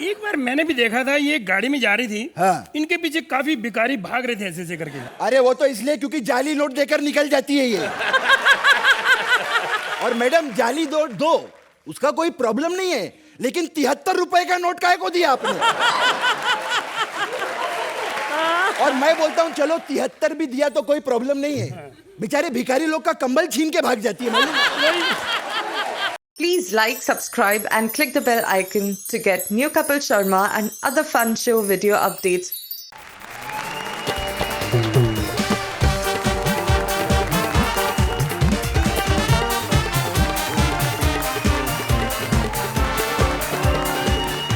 एक बार मैंने भी देखा था, ये गाड़ी में जा रही थी। हाँ। इनके पीछे काफी भिखारी भाग रहे थे ऐसे ऐसे करके। अरे वो तो इसलिए क्योंकि जाली नोट देकर निकल जाती है ये। और मैडम जाली नोट दो, उसका कोई प्रॉब्लम नहीं है, लेकिन 73 रुपए का नोट काहे को दिया आपने? और मैं बोलता हूँ चलो 73 भी दिया तो कोई प्रॉब्लम नहीं है, बेचारे भिखारी लोग का कंबल छीन के भाग जाती है मालूम? Please like, subscribe and click the bell icon to get new Kapil Sharma and other fun show video updates.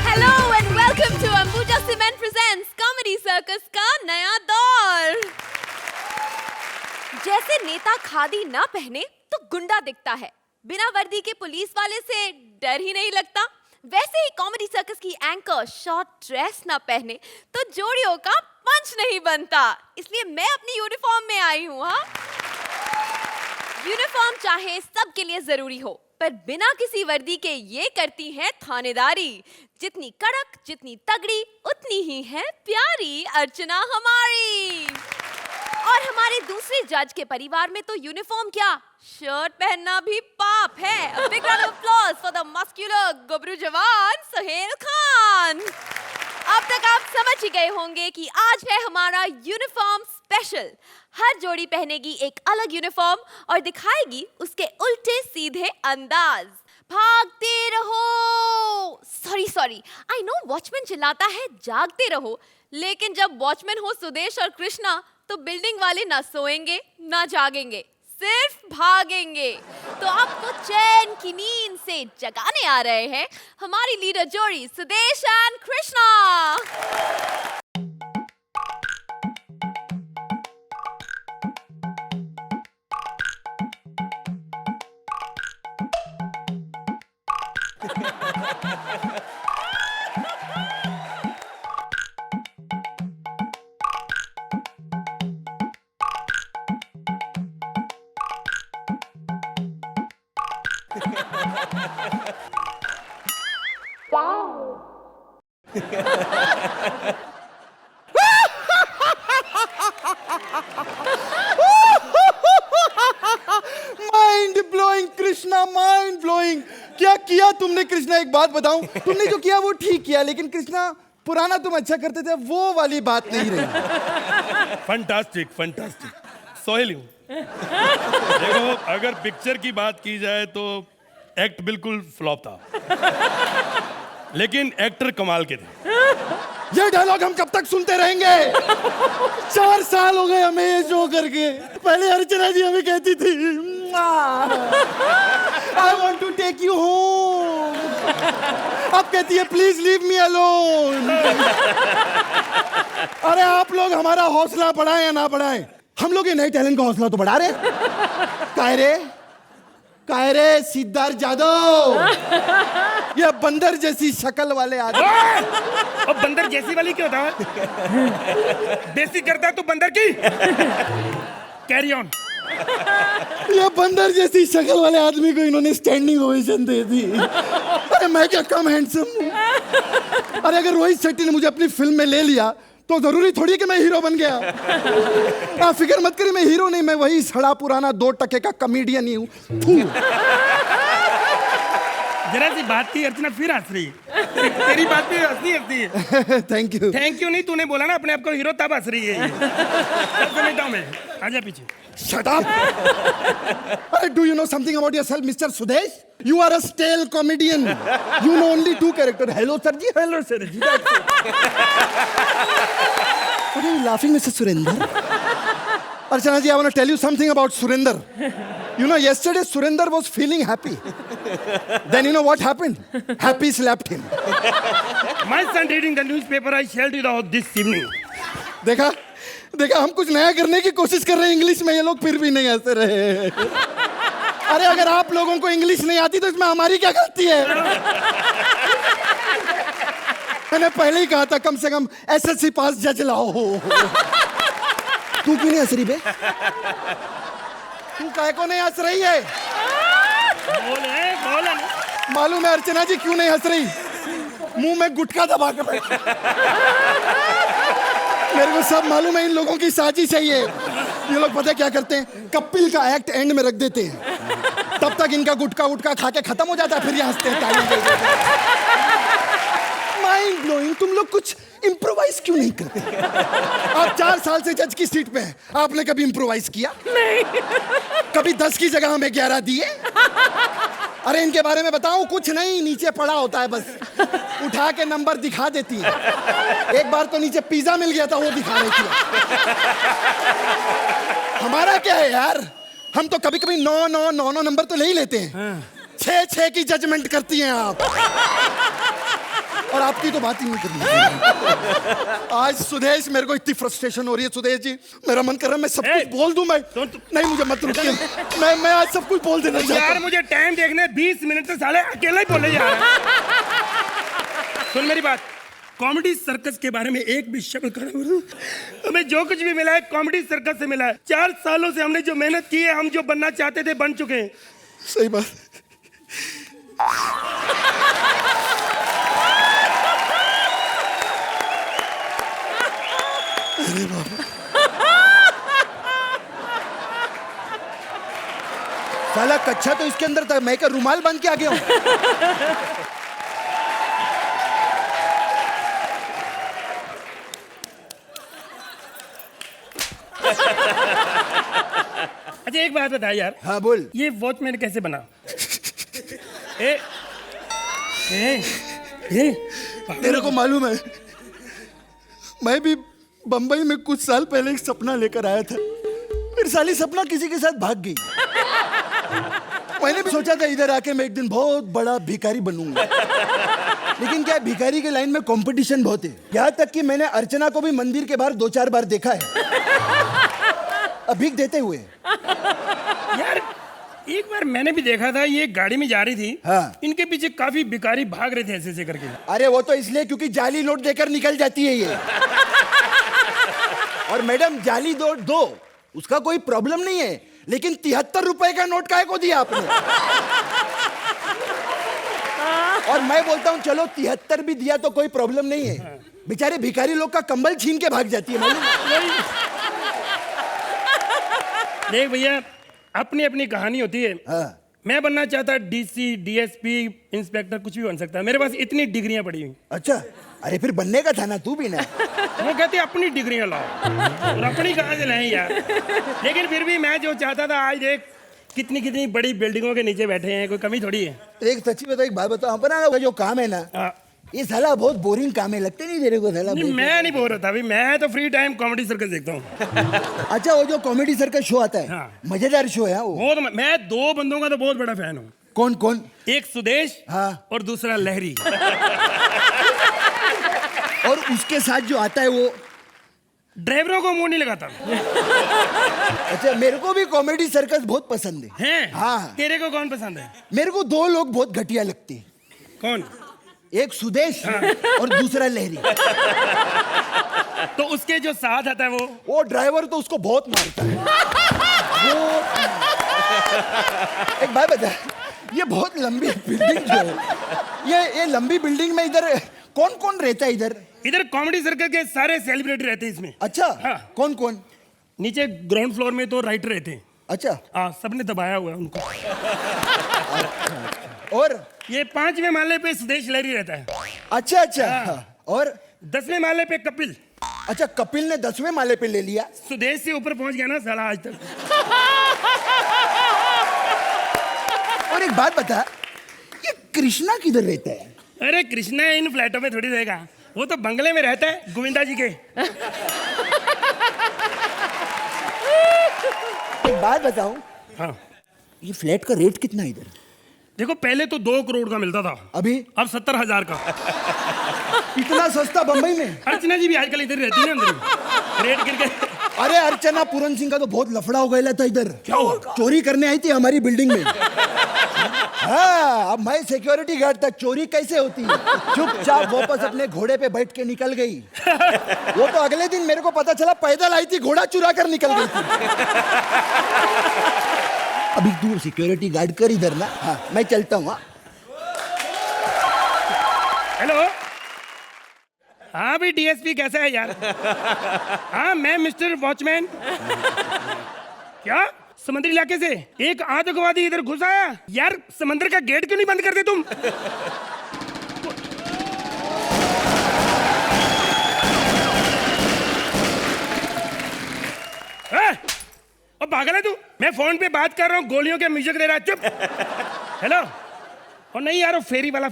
Hello and welcome to Ambuja cement presents comedy circus का नया दौर। जैसे नेता खादी ना पहने तो गुंडा दिखता है, बिना वर्दी के पुलिस वाले से डर ही नहीं लगता, वैसे ही कॉमेडी सर्कस की एंकर शॉर्ट ड्रेस ना पहने तो जोड़ियों का पंच नहीं बनता। इसलिए मैं अपनी यूनिफॉर्म में आई हूँ। हाँ, यूनिफॉर्म चाहे सबके लिए जरूरी हो, पर बिना किसी वर्दी के ये करती है थानेदारी। जितनी कड़क, जितनी तगड़ी, उतनी ही है प्यारी अर्चना हमारी। और हमारे दूसरे जज के परिवार में तो यूनिफॉर्म क्या, शर्ट पहनना भी पाप है। A big round of applause for the muscular गबरू जवान सुहेल खान। अब तक आप समझ ही गए होंगे कि आज है हमारा यूनिफॉर्म स्पेशल। हर जोड़ी पहनेगी एक अलग यूनिफॉर्म और दिखाएगी उसके उल्टे सीधे अंदाज। भागते रहो, सॉरी, आई नो वॉचमैन चिल्लाता है जागते रहो, लेकिन जब वॉचमैन हो सुदेश और कृष्णा तो बिल्डिंग वाले ना सोएंगे ना जागेंगे, सिर्फ भागेंगे। तो आपको चैन की नींद से जगाने आ रहे हैं हमारी लीडर जोड़ी Sudesh and Krishna. Mind blowing Krishna, mind blowing. क्या किया तुमने कृष्णा? एक बात बताऊं, तुमने जो किया वो ठीक किया, लेकिन कृष्णा पुराना तुम अच्छा करते थे, वो वाली बात नहीं रही। फंटास्टिक सोहेल हूँ। देखो, अगर पिक्चर की बात की जाए तो एक्ट बिल्कुल फ्लॉप था, लेकिन एक्टर कमाल के थे। ये डायलॉग हम कब तक सुनते रहेंगे? 4 साल हो गए हमें ये शो करके। पहले अर्चना जी हमें कहती थी I want to take you home, अब कहती है प्लीज लीव मी अलोन। अरे आप लोग हमारा हौसला बढ़ाएं या ना बढ़ाएं, हम लोग ये नए टैलेंट का हौसला तो बढ़ा रहे। कायरे सिद्धार्थ जादव, ये बंदर जैसी शक्ल वाले आदमी। अब बंदर जैसी वाली क्यों था? बेसिक करता है तो बंदर की। Carry on. ये बंदर जैसी शक्ल वाले आदमी को इन्होंने स्टैंडिंग ओवेशन दे दी। अरे मैं क्या कम हैंडसम हूँ? अरे अगर रोहित शेट्टी ने मुझे अपनी फिल्म में ले लिया तो जरूरी थोड़ी कि मैं हीरो बन गया। आप फिक्र मत करिए, मैं हीरो नहीं, मैं वही सड़ा पुराना 2 टके का कॉमेडियन ही हूँ। जरा सी बात थी, अर्चना फिर हंस रही है। तेरी बात भी हंसती है। Thank you. थैंक यू नहीं, तूने बोला ना अपने आप को हीरो, तब हंस रही है। मैं आजा पीछे। Shut up! Do you know something about yourself, Mr. Sudesh? You are a stale comedian. You know only 2 characters. Hello, sir ji. Hello, sir ji. That's it. What are you laughing, Mr. Surinder? Archana ji, I want to tell you something about Surinder. You know, yesterday Surinder was feeling happy. Then you know what happened? Happy slapped him. My son reading the newspaper. I shared it out this evening. देखा हम कुछ नया करने की कोशिश कर रहे हैं इंग्लिश में, ये लोग फिर भी नहीं हंस रहे। अरे अगर आप लोगों को इंग्लिश नहीं आती तो इसमें हमारी क्या गलती है? मैंने पहले ही कहा था कम से कम एसएससी पास जज लाओ। तू क्यों नहीं हंस रही बे? तू काहे को नहीं हंस रही है? बोल। मालूम है अर्चना जी क्यों नहीं हंस रही? मुंह में गुटखा दबा के बैठे। मेरे को सब मालूम है इन लोगों की साजिश है ये लोग पता है क्या करते हैं, कपिल का एक्ट एंड में रख देते हैं, तब तक इनका गुटखा उटका खा के खत्म हो जाता है, फिर ये हंसते हैं, ताली बजाते हैं। Mind blowing. तुम लोग कुछ इम्प्रोवाइज क्यों नहीं करते? आप 4 साल से जज की सीट पे हैं, आपने कभी इम्प्रोवाइज किया? नहीं। कभी 10 की जगह हमें 11 दिए? अरे इनके बारे में बताऊं, कुछ नहीं, नीचे पड़ा होता है, बस उठा के नंबर दिखा देती है। एक बार तो नीचे पिज्जा मिल गया था, वो दिखा रही थी। हमारा क्या है यार, हम तो कभी कभी 9 नंबर तो ले ही लेते हैं। 6 की जजमेंट करती हैं आप, और आपकी तो बात ही नहीं करनी। आज सुदेश, मेरे को इतनी फ्रस्ट्रेशन हो रही है सुदेश जी, मेरा मन कर रहा है मैं सब कुछ बोल दूं। मैं नहीं, मुझे मत रुकिए, मैं आज सब कुछ बोल देना चाहता हूं। यार मुझे टाइम देखने 20 मिनट से साले अकेला ही बोले जा रहा है। सुन मेरी बात, कॉमेडी सर्कस के बारे में एक भी शब्द कर। हमें जो कुछ भी मिला है कॉमेडी सर्कस से मिला है। 4 सालों से हमने जो मेहनत की है, हम जो बनना चाहते थे बन चुके हैं। सही बात। अरे बाबा, साला कच्चा तो इसके अंदर था, मैं क्या रुमाल बांध के आ गया हूं? अच्छा एक बात बता यार। हाँ बोल। ये वॉचमैन कैसे बना? ए, ए, ए, तेरे को मालूम है, मैं भी बंबई में कुछ साल पहले एक सपना लेकर आया था, फिर साली सपना किसी के साथ भाग गई। मैंने भी सोचा था इधर आके मैं एक दिन बहुत बड़ा भिखारी बनूंगा, लेकिन क्या भिखारी के लाइन में कंपटीशन बहुत है। यहाँ तक कि मैंने अर्चना को भी मंदिर के बाहर 2-4 बार देखा है भीख देते हुए। यार एक बार मैंने भी देखा था, ये गाड़ी में जा रही थी। हाँ। इनके पीछे काफी भिखारी भाग रहे थे ऐसे ऐसे करके। अरे वो तो इसलिए क्योंकि जाली नोट देकर निकल जाती है ये। और मैडम जाली नोट दो, उसका कोई प्रॉब्लम नहीं है, लेकिन 73 रुपए का नोट काहे को दिया आपने? और मैं बोलता हूँ चलो 73 भी दिया तो कोई प्रॉब्लम नहीं है, बेचारे भिखारी लोग का कंबल छीन के भाग जाती है। देख भैया, अपनी अपनी कहानी होती है। हाँ। मैं बनना चाहता डीसी, डीएसपी, इंस्पेक्टर, कुछ भी बन सकता है। मेरे पास इतनी डिग्रियां पड़ी हुई। अच्छा, अरे फिर बनने का था ना तू भी ना। वो कहते अपनी डिग्रियां लाओ, और अपनी कहाँ से लाएं यार। लेकिन फिर भी मैं जो चाहता था, आज देख कितनी कितनी बड़ी बिल्डिंगों के नीचे बैठे हैं, कोई कमी थोड़ी है। एक सच्ची बताओ, एक बात बताओ, अपना जो काम है ना, हाँ। ये साला बहुत बोरिंग काम है, लगते नहीं तेरे को साला? नहीं, मैं नहीं बोल रहा था अभी, मैं तो फ्री टाइम कॉमेडी सर्कस देखता हूँ। अच्छा, वो जो कॉमेडी सर्कस शो आता है, हाँ। मजेदार शो है वो। बहुत, मैं 2 बंदों का तो बहुत बड़ा फैन हूँ। कौन कौन? एक सुदेश, हाँ। और दूसरा लहरी। और उसके साथ जो आता है वो ड्राइवरों को मुंह नहीं लगाता। अच्छा, मेरे को भी कॉमेडी सर्कस बहुत पसंद है। हैं? हाँ। तेरे को कौन पसंद है? मेरे को 2 लोग बहुत घटिया लगते हैं, कौन? एक सुदेश और दूसरा लहरी। तो उसके जो साथ आता है वो ड्राइवर तो उसको बहुत मारता है। वो एक बात बता, ये बहुत लंबी बिल्डिंग जो है, ये लंबी बिल्डिंग में इधर कौन कौन रहता है? इधर कॉमेडी सर्कल के सारे सेलिब्रिटी रहते हैं इसमें। अच्छा। हाँ। कौन कौन? नीचे ग्राउंड फ्लोर में तो राइटर रहते हैं। अच्छा। हाँ, सबने दबाया हुआ है उनको। और ये 5वें माले पे सुदेश लहरी रहता है। अच्छा अच्छा। हाँ। और 10वें माले पे कपिल। अच्छा, कपिल ने 10वें माले पे ले लिया। सुदेश से ऊपर पहुंच गया ना साला आज तक। और एक बात बता, ये कृष्णा किधर रहता है? अरे कृष्णा इन फ्लैटों में थोड़ी रहेगा, वो तो बंगले में रहता है गोविंदा जी के। एक बात बताऊं, हाँ। ये फ्लैट का रेट कितना है इधर? देखो पहले तो 2 करोड़ का मिलता था, अभी अब 70,000 का। इतना सस्ता बंबई में? अर्चना जी भी आजकल इधर रहती है ना अंदर, रेट गिर गए। अरे अर्चना पूरन सिंह का तो बहुत लफड़ा हो गया था इधर। क्या हुआ? चोरी करने आई थी हमारी बिल्डिंग में। हाँ, अब मैं सिक्योरिटी गार्ड था, चोरी कैसे होती है? चुपचाप वापस अपने घोड़े पे बैठ के निकल गई। वो तो अगले दिन मेरे को पता चला पैदल आई थी, घोड़ा चुरा कर निकल गई थी। अभी तू सिक्योरिटी गार्ड कर इधर ना। हाँ, मैं चलता हूँ। हेलो। हाँ भाई डीएसपी कैसा है यार? हाँ मैं मिस्टर वॉचमैन। क्या समुद्री इलाके से एक आतंकवादी इधर घुस आया? यार समंदर का गेट क्यों नहीं बंद करते तुम? और पागल है तू? मैं फोन पे बात कर रहा हूँ, गोलियों के म्यूजिक दे रहा है। चुप। हेलो। और नहीं यार वो फेरी वाला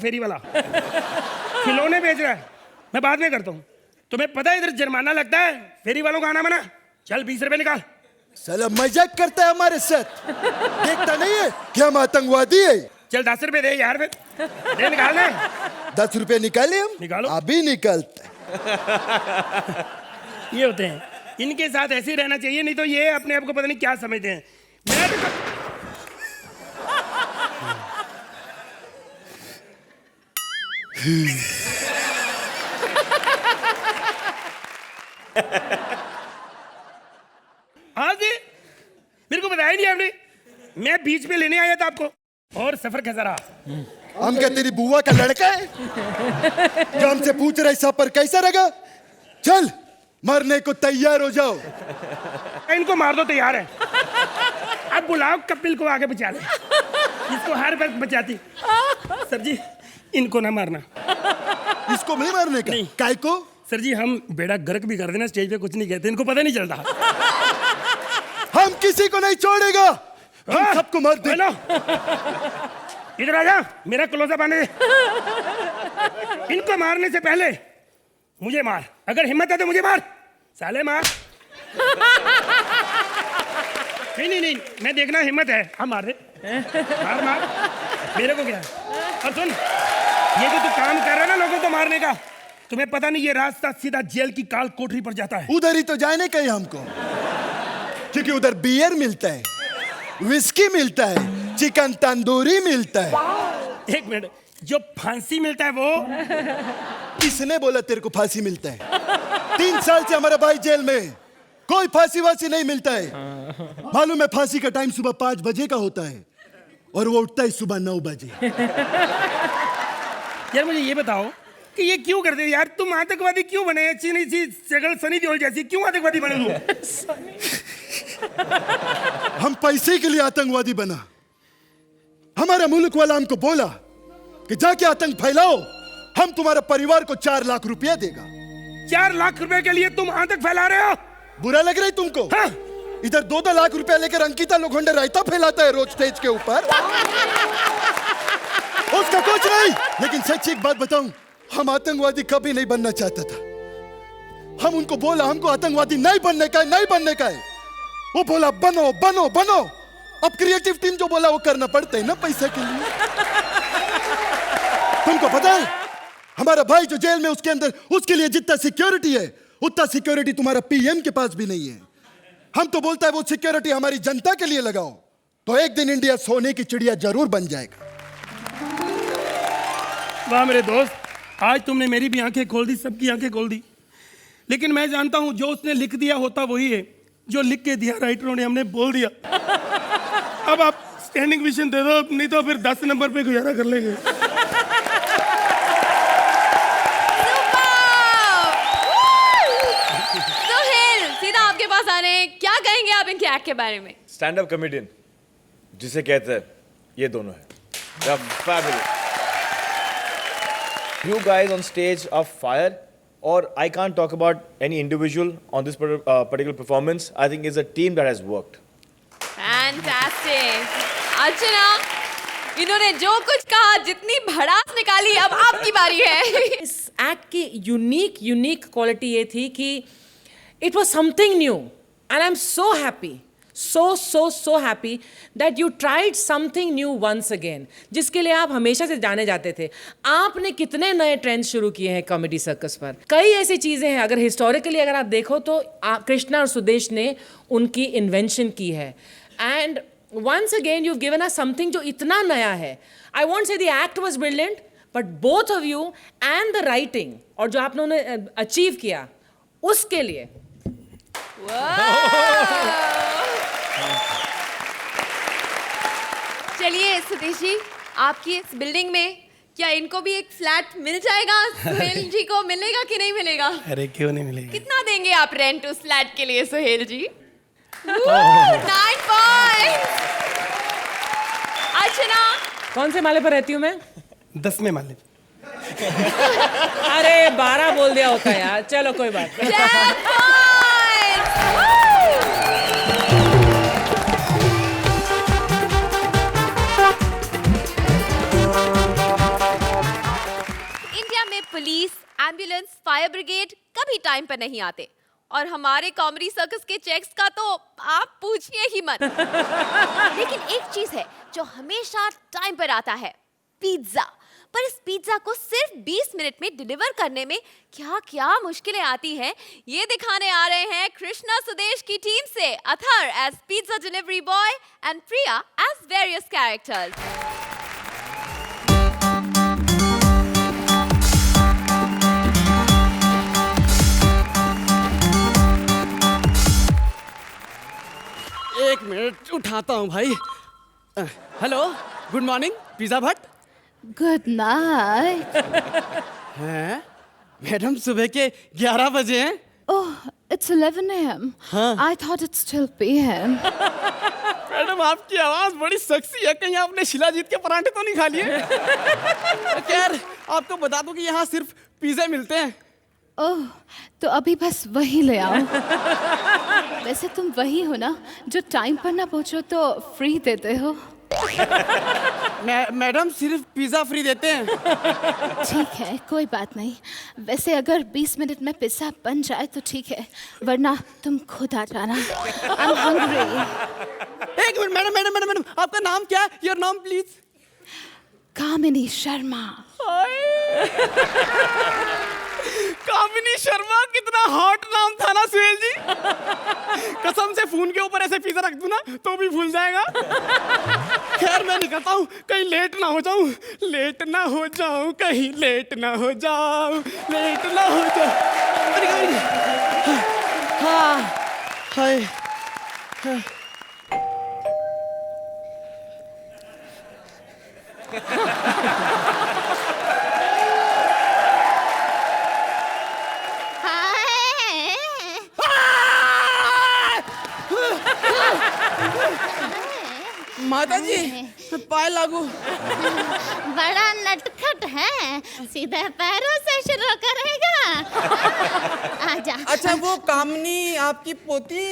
खिलौने बेच रहा है। मैं बाद में करता हूँ। तुम्हें पता है इधर जुर्माना लगता है फेरी वालों का आना मना। चल 20 रुपए निकाल। साला मजाक करता है हमारे साथ, देखता नहीं है कि हम आतंकवादी है। चल 10 रुपए दे यार, फिर दे निकाल दे। 10 रुपए निकाले हम? निकालो। अभी निकालते। ये होते हैं, इनके साथ ऐसे ही रहना चाहिए, नहीं तो ये अपने आप को पता नहीं क्या समझते हैं। मैं तो हाँ जी, मेरे को बताया नहीं आपने। मैं बीच पे लेने आया था आपको। और सफर कैसा रहा? हम क्या तेरी बुआ का लड़का है जो हमसे पूछ रहे सफर कैसा रहा? चल मरने को तैयार हो जाओ। इनको मार दो, तैयार है। अब बुलाओ कपिल को आगे बचा ले, इसको हर वक्त बचाती। सर जी इनको ना मारना। इसको नहीं मारने का? नहीं। काय को? सर जी हम बेड़ा गर्क भी कर देना, स्टेज पे कुछ नहीं कहते, इनको पता नहीं चलता। हम किसी को नहीं छोड़ेगा, हम सबको मार दे। हेलो इधर आ जा, मेरा क्लोजअप आने दे। इनको मारने से पहले मुझे मार, अगर हिम्मत है तो मुझे मार, साले मार। नहीं, मैं देखना हिम्मत है। हम मार दे, मार मेरे को क्या। और सुन, ये जो तू काम कर रहा है ना लोगों को मारने का, तुम्हें पता नहीं ये रास्ता सीधा जेल की काल कोठरी पर जाता है। उधर ही तो जाने का है हमको, क्योंकि उधर बियर मिलता है, विस्की मिलता है, चिकन तंदूरी मिलता है। एक मिनट, जो फांसी मिलता है वो? किसने बोला तेरे को फांसी मिलता है? 3 साल से हमारा भाई जेल में, कोई फांसी वासी नहीं मिलता है। मालूम है फांसी का टाइम सुबह 5 बजे का होता है और वो उठता है सुबह 9 बजे। यार मुझे ये बताओ कि ये क्यों करते हो यार? तुम आतंकवादी क्यों बने? अच्छी नहीं सी शक्ल सनी देओल जैसी, क्यों आतंकवादी बने तुम? हम पैसे के लिए आतंकवादी बना। हमारा मुल्क वाला हमको बोला कि जाके आतंक फैलाओ, हम तुम्हारे परिवार को 4 लाख रुपया देगा। 4 लाख रुपए के लिए तुम आतंक फैला रहे हो? बुरा लग रहा है तुमको? हाँ? इधर 2-2 लाख रुपया लेकर अंकिता लोखंडे रायता फैलाता है रोज स्टेज के ऊपर। उसका कुछ नहीं, लेकिन सच्ची एक बात बताऊं, हम आतंकवादी कभी नहीं बनना चाहता था। हम उनको बोला हमको आतंकवादी नहीं बनने का है। वो बोला बनो। अब क्रिएटिव टीम जो बोला वो करना पड़ता है ना पैसे के लिए। तुमको पता है हमारा भाई जो जेल में उसके अंदर, उसके लिए जितना सिक्योरिटी है उतना सिक्योरिटी तुम्हारा पीएम के पास भी नहीं है। हम तो बोलता है वो सिक्योरिटी हमारी जनता के लिए लगाओ, तो एक दिन इंडिया सोने की चिड़िया जरूर बन जाएगा। वाह मेरे दोस्त, आज तुमने मेरी भी आंखें खोल दी, सबकी आंखें खोल दी। लेकिन मैं जानता हूं जो उसने लिख दिया होता वही है, जो लिख के दिया राइटरों ने, हमने बोल दिया। अब आप स्टैंडिंग विशन दे दो, नहीं तो फिर 10 नंबर पे गुजारा कर लेंगे। सोहेल, सीधा आपके पास आ रहे हैं, क्या कहेंगे आप इनके एक्ट के बारे में? स्टैंड अप कॉमेडियन जिसे कहते हैं ये दोनों है। They are fabulous. You guys on stage are fire. Or I can't talk about any individual on this particular performance. I think it's a team that has worked. Fantastic. अर्चना, इन्होंने जो कुछ कहा, जितनी भड़ास निकाली, अब आपकी बारी है। इस एक्ट की यूनिक क्वालिटी ये थी कि it was something new and I am so happy, so happy that you tried something new once again, जिसके लिए आप हमेशा से जाने जाते थे। आपने कितने नए ट्रेंड्स शुरू किए हैं कॉमेडी सर्कस पर। कई ऐसी चीज़ें हैं, अगर हिस्टोरिकली अगर आप देखो तो कृष्णा और सुदेश ने उनकी इन्वेंशन की है। And once again you've given us something जो इतना नया है। I won't say the act was brilliant, but both of you and the writing और जो आपने उन्हें अचीव किया उसके लिए चलिए सुदेश जी, आपकी इस बिल्डिंग में क्या इनको भी एक फ्लैट मिल जाएगा? सुहेल जी को मिलेगा कि नहीं मिलेगा? अरे क्यों नहीं मिलेगा? कितना देंगे आप रेंट उस फ्लैट के लिए सुहेल जी? 9 पॉइंट्स। अर्चना, कौन से माले पर रहती हूँ मैं? 10वें माले। अरे 12 बोल दिया होता यार, चलो कोई बात नहीं। 10 पॉइंट्स। इंडिया में पुलिस, एम्बुलेंस, फायर ब्रिगेड कभी टाइम पर नहीं आते और हमारे कॉमेडी सर्कस के चेक्स का तो आप पूछिए ही मत। लेकिन एक चीज है जो हमेशा टाइम पर आता है, पिज्जा। पर इस पिज्जा को सिर्फ 20 मिनट में डिलीवर करने में क्या क्या मुश्किलें आती हैं, ये दिखाने आ रहे हैं कृष्णा सुदेश की टीम से Athar as pizza delivery boy and Priya as various characters. एक मिनट उठाता हूँ भाई। Hello, good morning, pizza Bhatt. Good night. हैं? मैडम सुबह के 11 बजे हैं। Oh, it's 11 a.m. I thought it's still p.m. Madam आपकी आवाज बड़ी सेक्सी है, कहीं आपने शिलाजीत के पराठे तो नहीं खा लिए? खैर आपको बता दूं कि यहाँ सिर्फ पिज्जे मिलते हैं। ओह, तो अभी बस वही ले आओ। वैसे तुम वही हो ना जो टाइम पर ना पहुंचो तो फ्री देते हो? मैडम सिर्फ पिज्जा फ्री देते हैं। ठीक है, कोई बात नहीं। वैसे अगर 20 मिनट में पिज्जा बन जाए तो ठीक है, वरना तुम खुद आ जाना। I'm hungry. एक minute madam madam madam madam, आपका नाम क्या है? योर नाम प्लीज। कामिनी शर्मा। कामिनी शर्मा, कितना हॉट नाम था ना सुहेल जी। कसम से फोन के ऊपर ऐसे पिज्जा रख दूं ना तो भी भूल जाएगा। खैर मैं निकलता हूँ, कहीं लेट ना हो जाऊं, लेट ना हो जाऊं, कहीं लेट ना हो जाऊं, लेट ना हो जाऊं। अरे हाँ हाय हाँ। माता जी पाए लागू। बड़ा नटखट है, सीधे पैरों से शुरू करेगा। आजा। अच्छा वो कामनी आपकी पोती?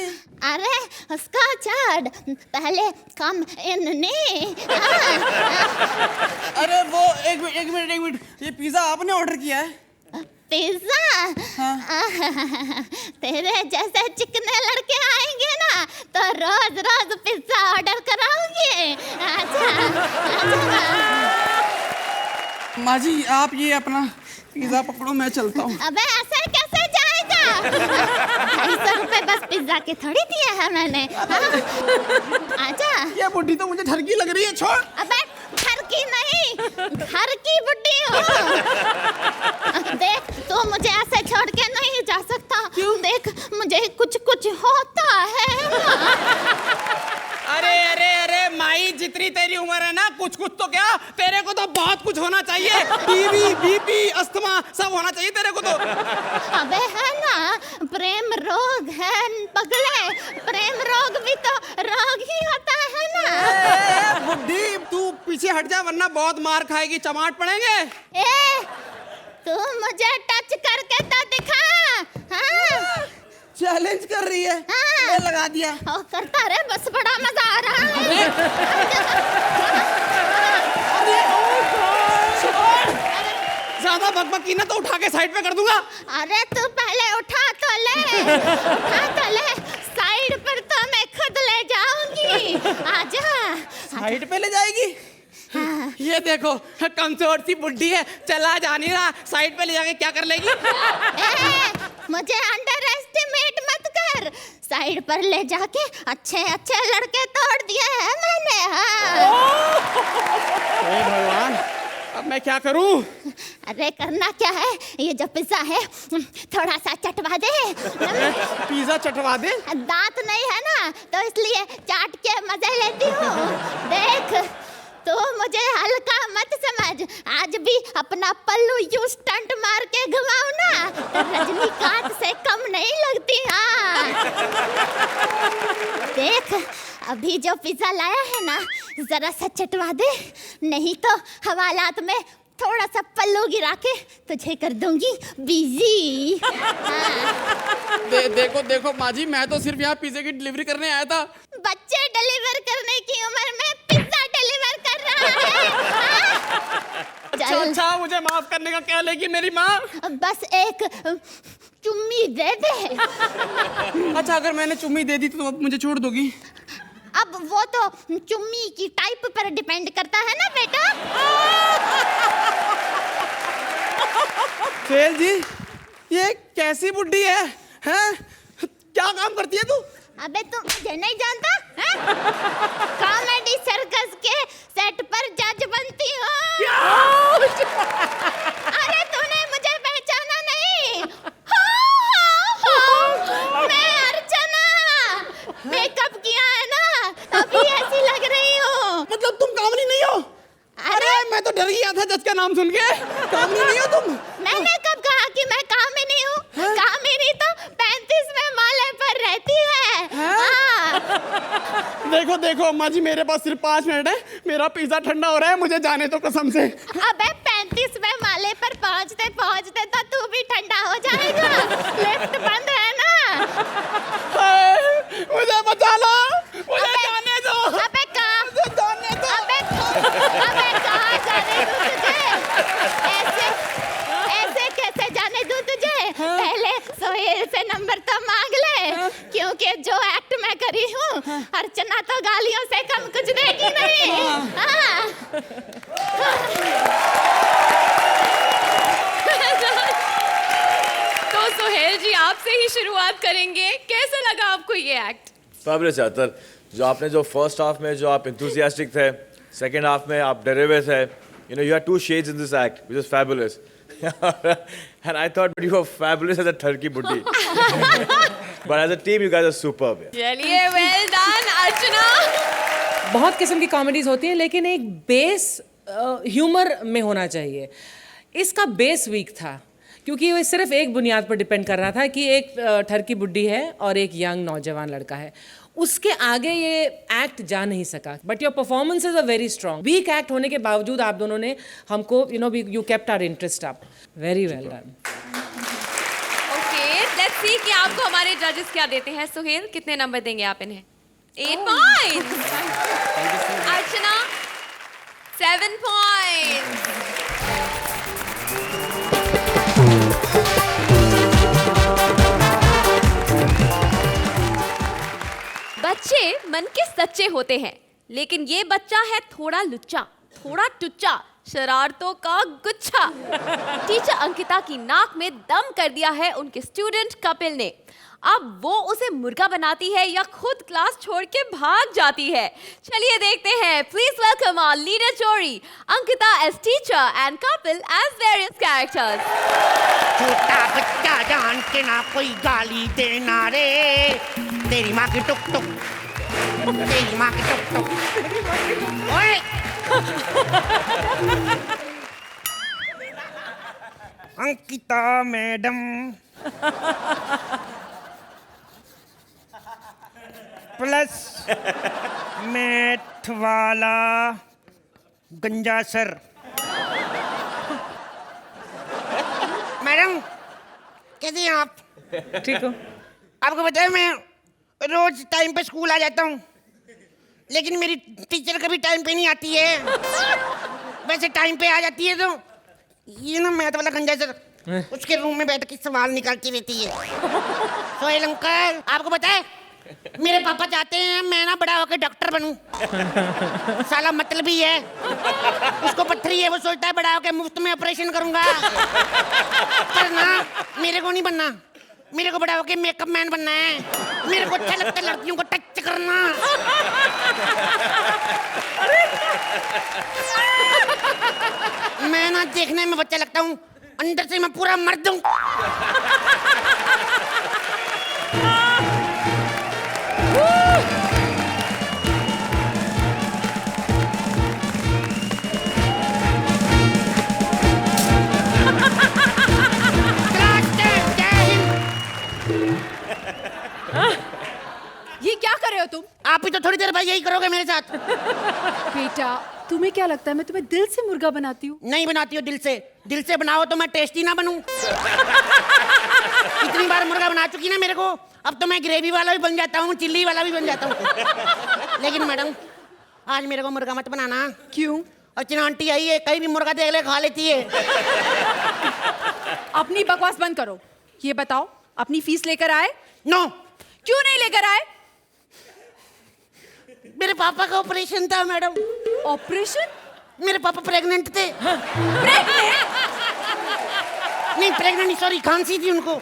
अरे उसका छोड़, पहले कम इनने। अरे वो एक मिनट, ये पिज्जा आपने ऑर्डर किया है? पिज्जा? तेरे जैसे चिकने लड़के आएंगे ना तो रोज रोज पिज्जा ऑर्डर कराओगे। माँ जी आप ये अपना पिज्जा पकड़ो, मैं चलता हूँ। अबे ऐसे कैसे जाएगा? 250 रुपए बस पिज्जा के थोड़ी दिए हैं मैंने। आजा। ये बुढ़ी तो मुझे ठरकी लग रही है, छोड़। अबे ठरकी नहीं, घर की बुढ़ी हो। देख तू मुझे ऐसे छोड़ के नहीं जा सकता। क्यों? देख मुझे कुछ होता है। अरे अरे अरे माई, जितनी तेरी उम्र है ना, कुछ तो क्या, तेरे को तो बहुत कुछ होना चाहिए। टीवी, बीपी, अस्थमा सब होना चाहिए तेरे को तो। अबे है ना, प्रेम रोग है पगले, प्रेम रोग भी तो रोग ही होता है ना। बुड्ढी तू पीछे हट जा वरना बहुत मार खाएगी, चमाट पड़ेंगे। ए, तू मुझे टच करके तो दिखा। हाँ? चैलेंज कर रही है। हाँ। मैं लगा दिया। ओ, करता रहे, बस बड़ा मजा आ रहा है। ज्यादा बकबक की ना तो उठा के साइड पे कर दूंगा। अरे तू पहले उठा तो ले, उठा तो ले, साइड पर तो मैं खुद ले जाऊंगी। आजा। साइड पे ले जाएगी? हाँ। ये देखो कमजोर सी बुड्ढी है, चला जा नहीं रहा, साइड पे ले जाके क्या कर लेगी? मुझे अंडर एस्टिमेट मत कर, साइड पर ले जाके अच्छे अच्छे लड़के तोड़ दिए हैं मैंने। हाँ। हे भगवान, अब मैं क्या करूं? अरे करना क्या है, ये जो पिज्जा है थोड़ा सा चटवा दे। पिज्जा चटवा दे? दांत नहीं है ना तो इसलिए चाट के मजे लेती हूँ। देख तो मुझे हल्का मत समझ। आज भी अपना पल्लू यूं स्टंट मार के घुमाऊं ना तो रजनीकांत से कम नहीं लगती। हाँ देख, अभी जो पिज्जा लाया है ना, जरा सा चटवा दे, नहीं तो हवालात में थोड़ा सा पल्लू गिरा के तुझे कर दूंगी बिजी। देखो देखो माँ जी, मैं तो सिर्फ यहाँ पिज्जे की डिलीवरी करने आया था। बच्चे डिलीवर करने की उम्र में पिज्जा डिलीवर कर रहा है। अच्छा अच्छा, मुझे माफ करने का क्या लेगी मेरी माँ। बस एक चुम्मी दे दे। अच्छा, अगर मैंने चुम्मी दे दी तो अब मुझे छोड़ दोगी? अब वो तो चुम्मी की टाइप पर डिपेंड करता है ना बेटा। सोहेल जी, ये कैसी बुड्ढी है? हैं? क्या काम करती है तू? अबे तुम मुझे नहीं जानता हैं? कॉमेडी सर्कस के सेट पर जज बनती हो। अरे तूने मुझे पहचाना नहीं? हो, मैं अर्चना। मेकअप किया है ना, तभी ऐसी लग रही हो। मतलब तुम कामनी नहीं हो? अरे मैं तो डर गया था जज का नाम सुन के। कामनी नहीं हो तुम? मैंने कब कहा कि मैं कामिनी हूँ? कामिनी तो 35वें माले पर रहती है। हाँ। देखो देखो अम्मा जी, मेरे पास सिर्फ 5 मिनट है, मेरा पिज्जा ठंडा हो रहा है, मुझे जाने दो कसम से। अबे 35वें माले पर पहुँचते पहुँचते तो तू भी ठंडा हो जाएगा। लिफ्ट बंद है ना। मुझे बचा लो, मुझे जाने दो। अबे कहाँ? जाने दो। अबे कहाँ जाने दूँ तुझे? ऐसे कैसे जाने दूँ तुझे? पहले सोहेल से नंबर तो मांग ले, क्योंकि जो एक्ट मैं करी हूँ, अर्चना तो गालियों से कम कुछ देगी नहीं। हाँ। तो सोहेल जी, आपसे ही शुरुआत करेंगे। कैसा लगा आपको ये एक्ट? फैबुलस यार, जो आपने जो फर्स्ट हाफ में जो आप enthusiastic थे, सेकंड हाफ में आप डरे हुए थे, you know you had 2 shades in this act, which is fabulous. And I thought you were fabulous as a turkey buddhi. But as a team, you guys are superb. चलिए, well done अर्चना। बहुत किस्म की comedies होती हैं, लेकिन एक base humour में होना चाहिए। इसका बेस वीक था, क्योंकि वो सिर्फ एक बुनियाद पर डिपेंड कर रहा था कि एक ठरकी बुड्ढी है और एक यंग नौजवान लड़का है। उसके आगे ये एक्ट जा नहीं सका। But your performances are very strong. Weak act होने के बावजूद आप दोनों ने हमको you kept our interest up. Very well done. Okay, let's see कि आपको हमारे जजेस क्या देते हैं। सोहेल, कितने नंबर देंगे आप इन्हें? 8 पॉइंट्स। अर्चना 7 पॉइंट्स। बच्चे मन के सच्चे होते हैं, लेकिन ये बच्चा है थोड़ा लुच्चा, थोड़ा टुच्चा, शरारतों का गुच्छा। टीचर अंकिता की नाक में दम कर दिया है उनके स्टूडेंट कपिल ने। अब वो उसे मुर्गा बनाती है या खुद क्लास छोड़ के भाग जाती है। चलिए देखते हैं। प्लीज वेलकम आवर लीडर जोड़ी, Ankita as teacher and Kapil as various characters. छोटा बच्चा जान के ना कोई गाली देना रे, तेरी माँ की टुक टुक, तेरी माँ की टुक टुक। ओए अंकिता मैडम, प्लस मैथ वाला गंजा सर। मैडम कैसे हैं आप? ठीक हो? आपको पता है मैं रोज टाइम पे स्कूल आ जाता हूँ, लेकिन मेरी टीचर कभी टाइम पे नहीं आती है। वैसे टाइम पे आ जाती है तो ये ना मैथ वाला गंजा सर उसके रूम में बैठ के सवाल निकालती रहती है। सोहेल अंकल, आपको पता है मेरे पापा चाहते हैं मैं ना बड़ा होकर डॉक्टर बनूं। साला मतलब ही है, उसको पत्थरी है, वो सोचता है बड़ा होकर मुफ्त में ऑपरेशन करूंगा। पर ना मेरे को नहीं बनना, मेरे को बड़ा होकर मेकअप मैन बनना है। मेरे को अच्छा लगता है लड़कियों को टच करना। मैं ना देखने में बच्चा लगता हूँ, अंदर से मैं पूरा मर्द हूँ। रहे हो तुम? आप ही तो थोड़ी देर बाद यही करोगे मेरे साथ। बेटा तुम्हें क्या लगता है मैं तुम्हें दिल से मुर्गा बनाती हूँ? नहीं बनाती हो दिल से। दिल से बनाओ तो मैं टेस्टी ना बनूं। इतनी बार मुर्गा बना चुकी ना मेरे को, अब तो मैं ग्रेवी वाला भी बन जाता हूँ, चिल्ली वाला भी बन जाता हूँ। लेकिन मैडम आज मेरे को मुर्गा मत बनाना। क्यों? अर्चना आंटी आई है, कहीं भी मुर्गा देख ले खा लेती है। अपनी बकवास बंद करो। ये बताओ अपनी फीस लेकर आए? नो। क्यों नहीं लेकर आए? मेरे पापा का ऑपरेशन था मैडम। ऑपरेशन? मेरे पापा प्रेग्नेंट थे। प्रेग्नेंट? नहीं प्रेग्नेंट, सॉरी, खांसी थी उनको।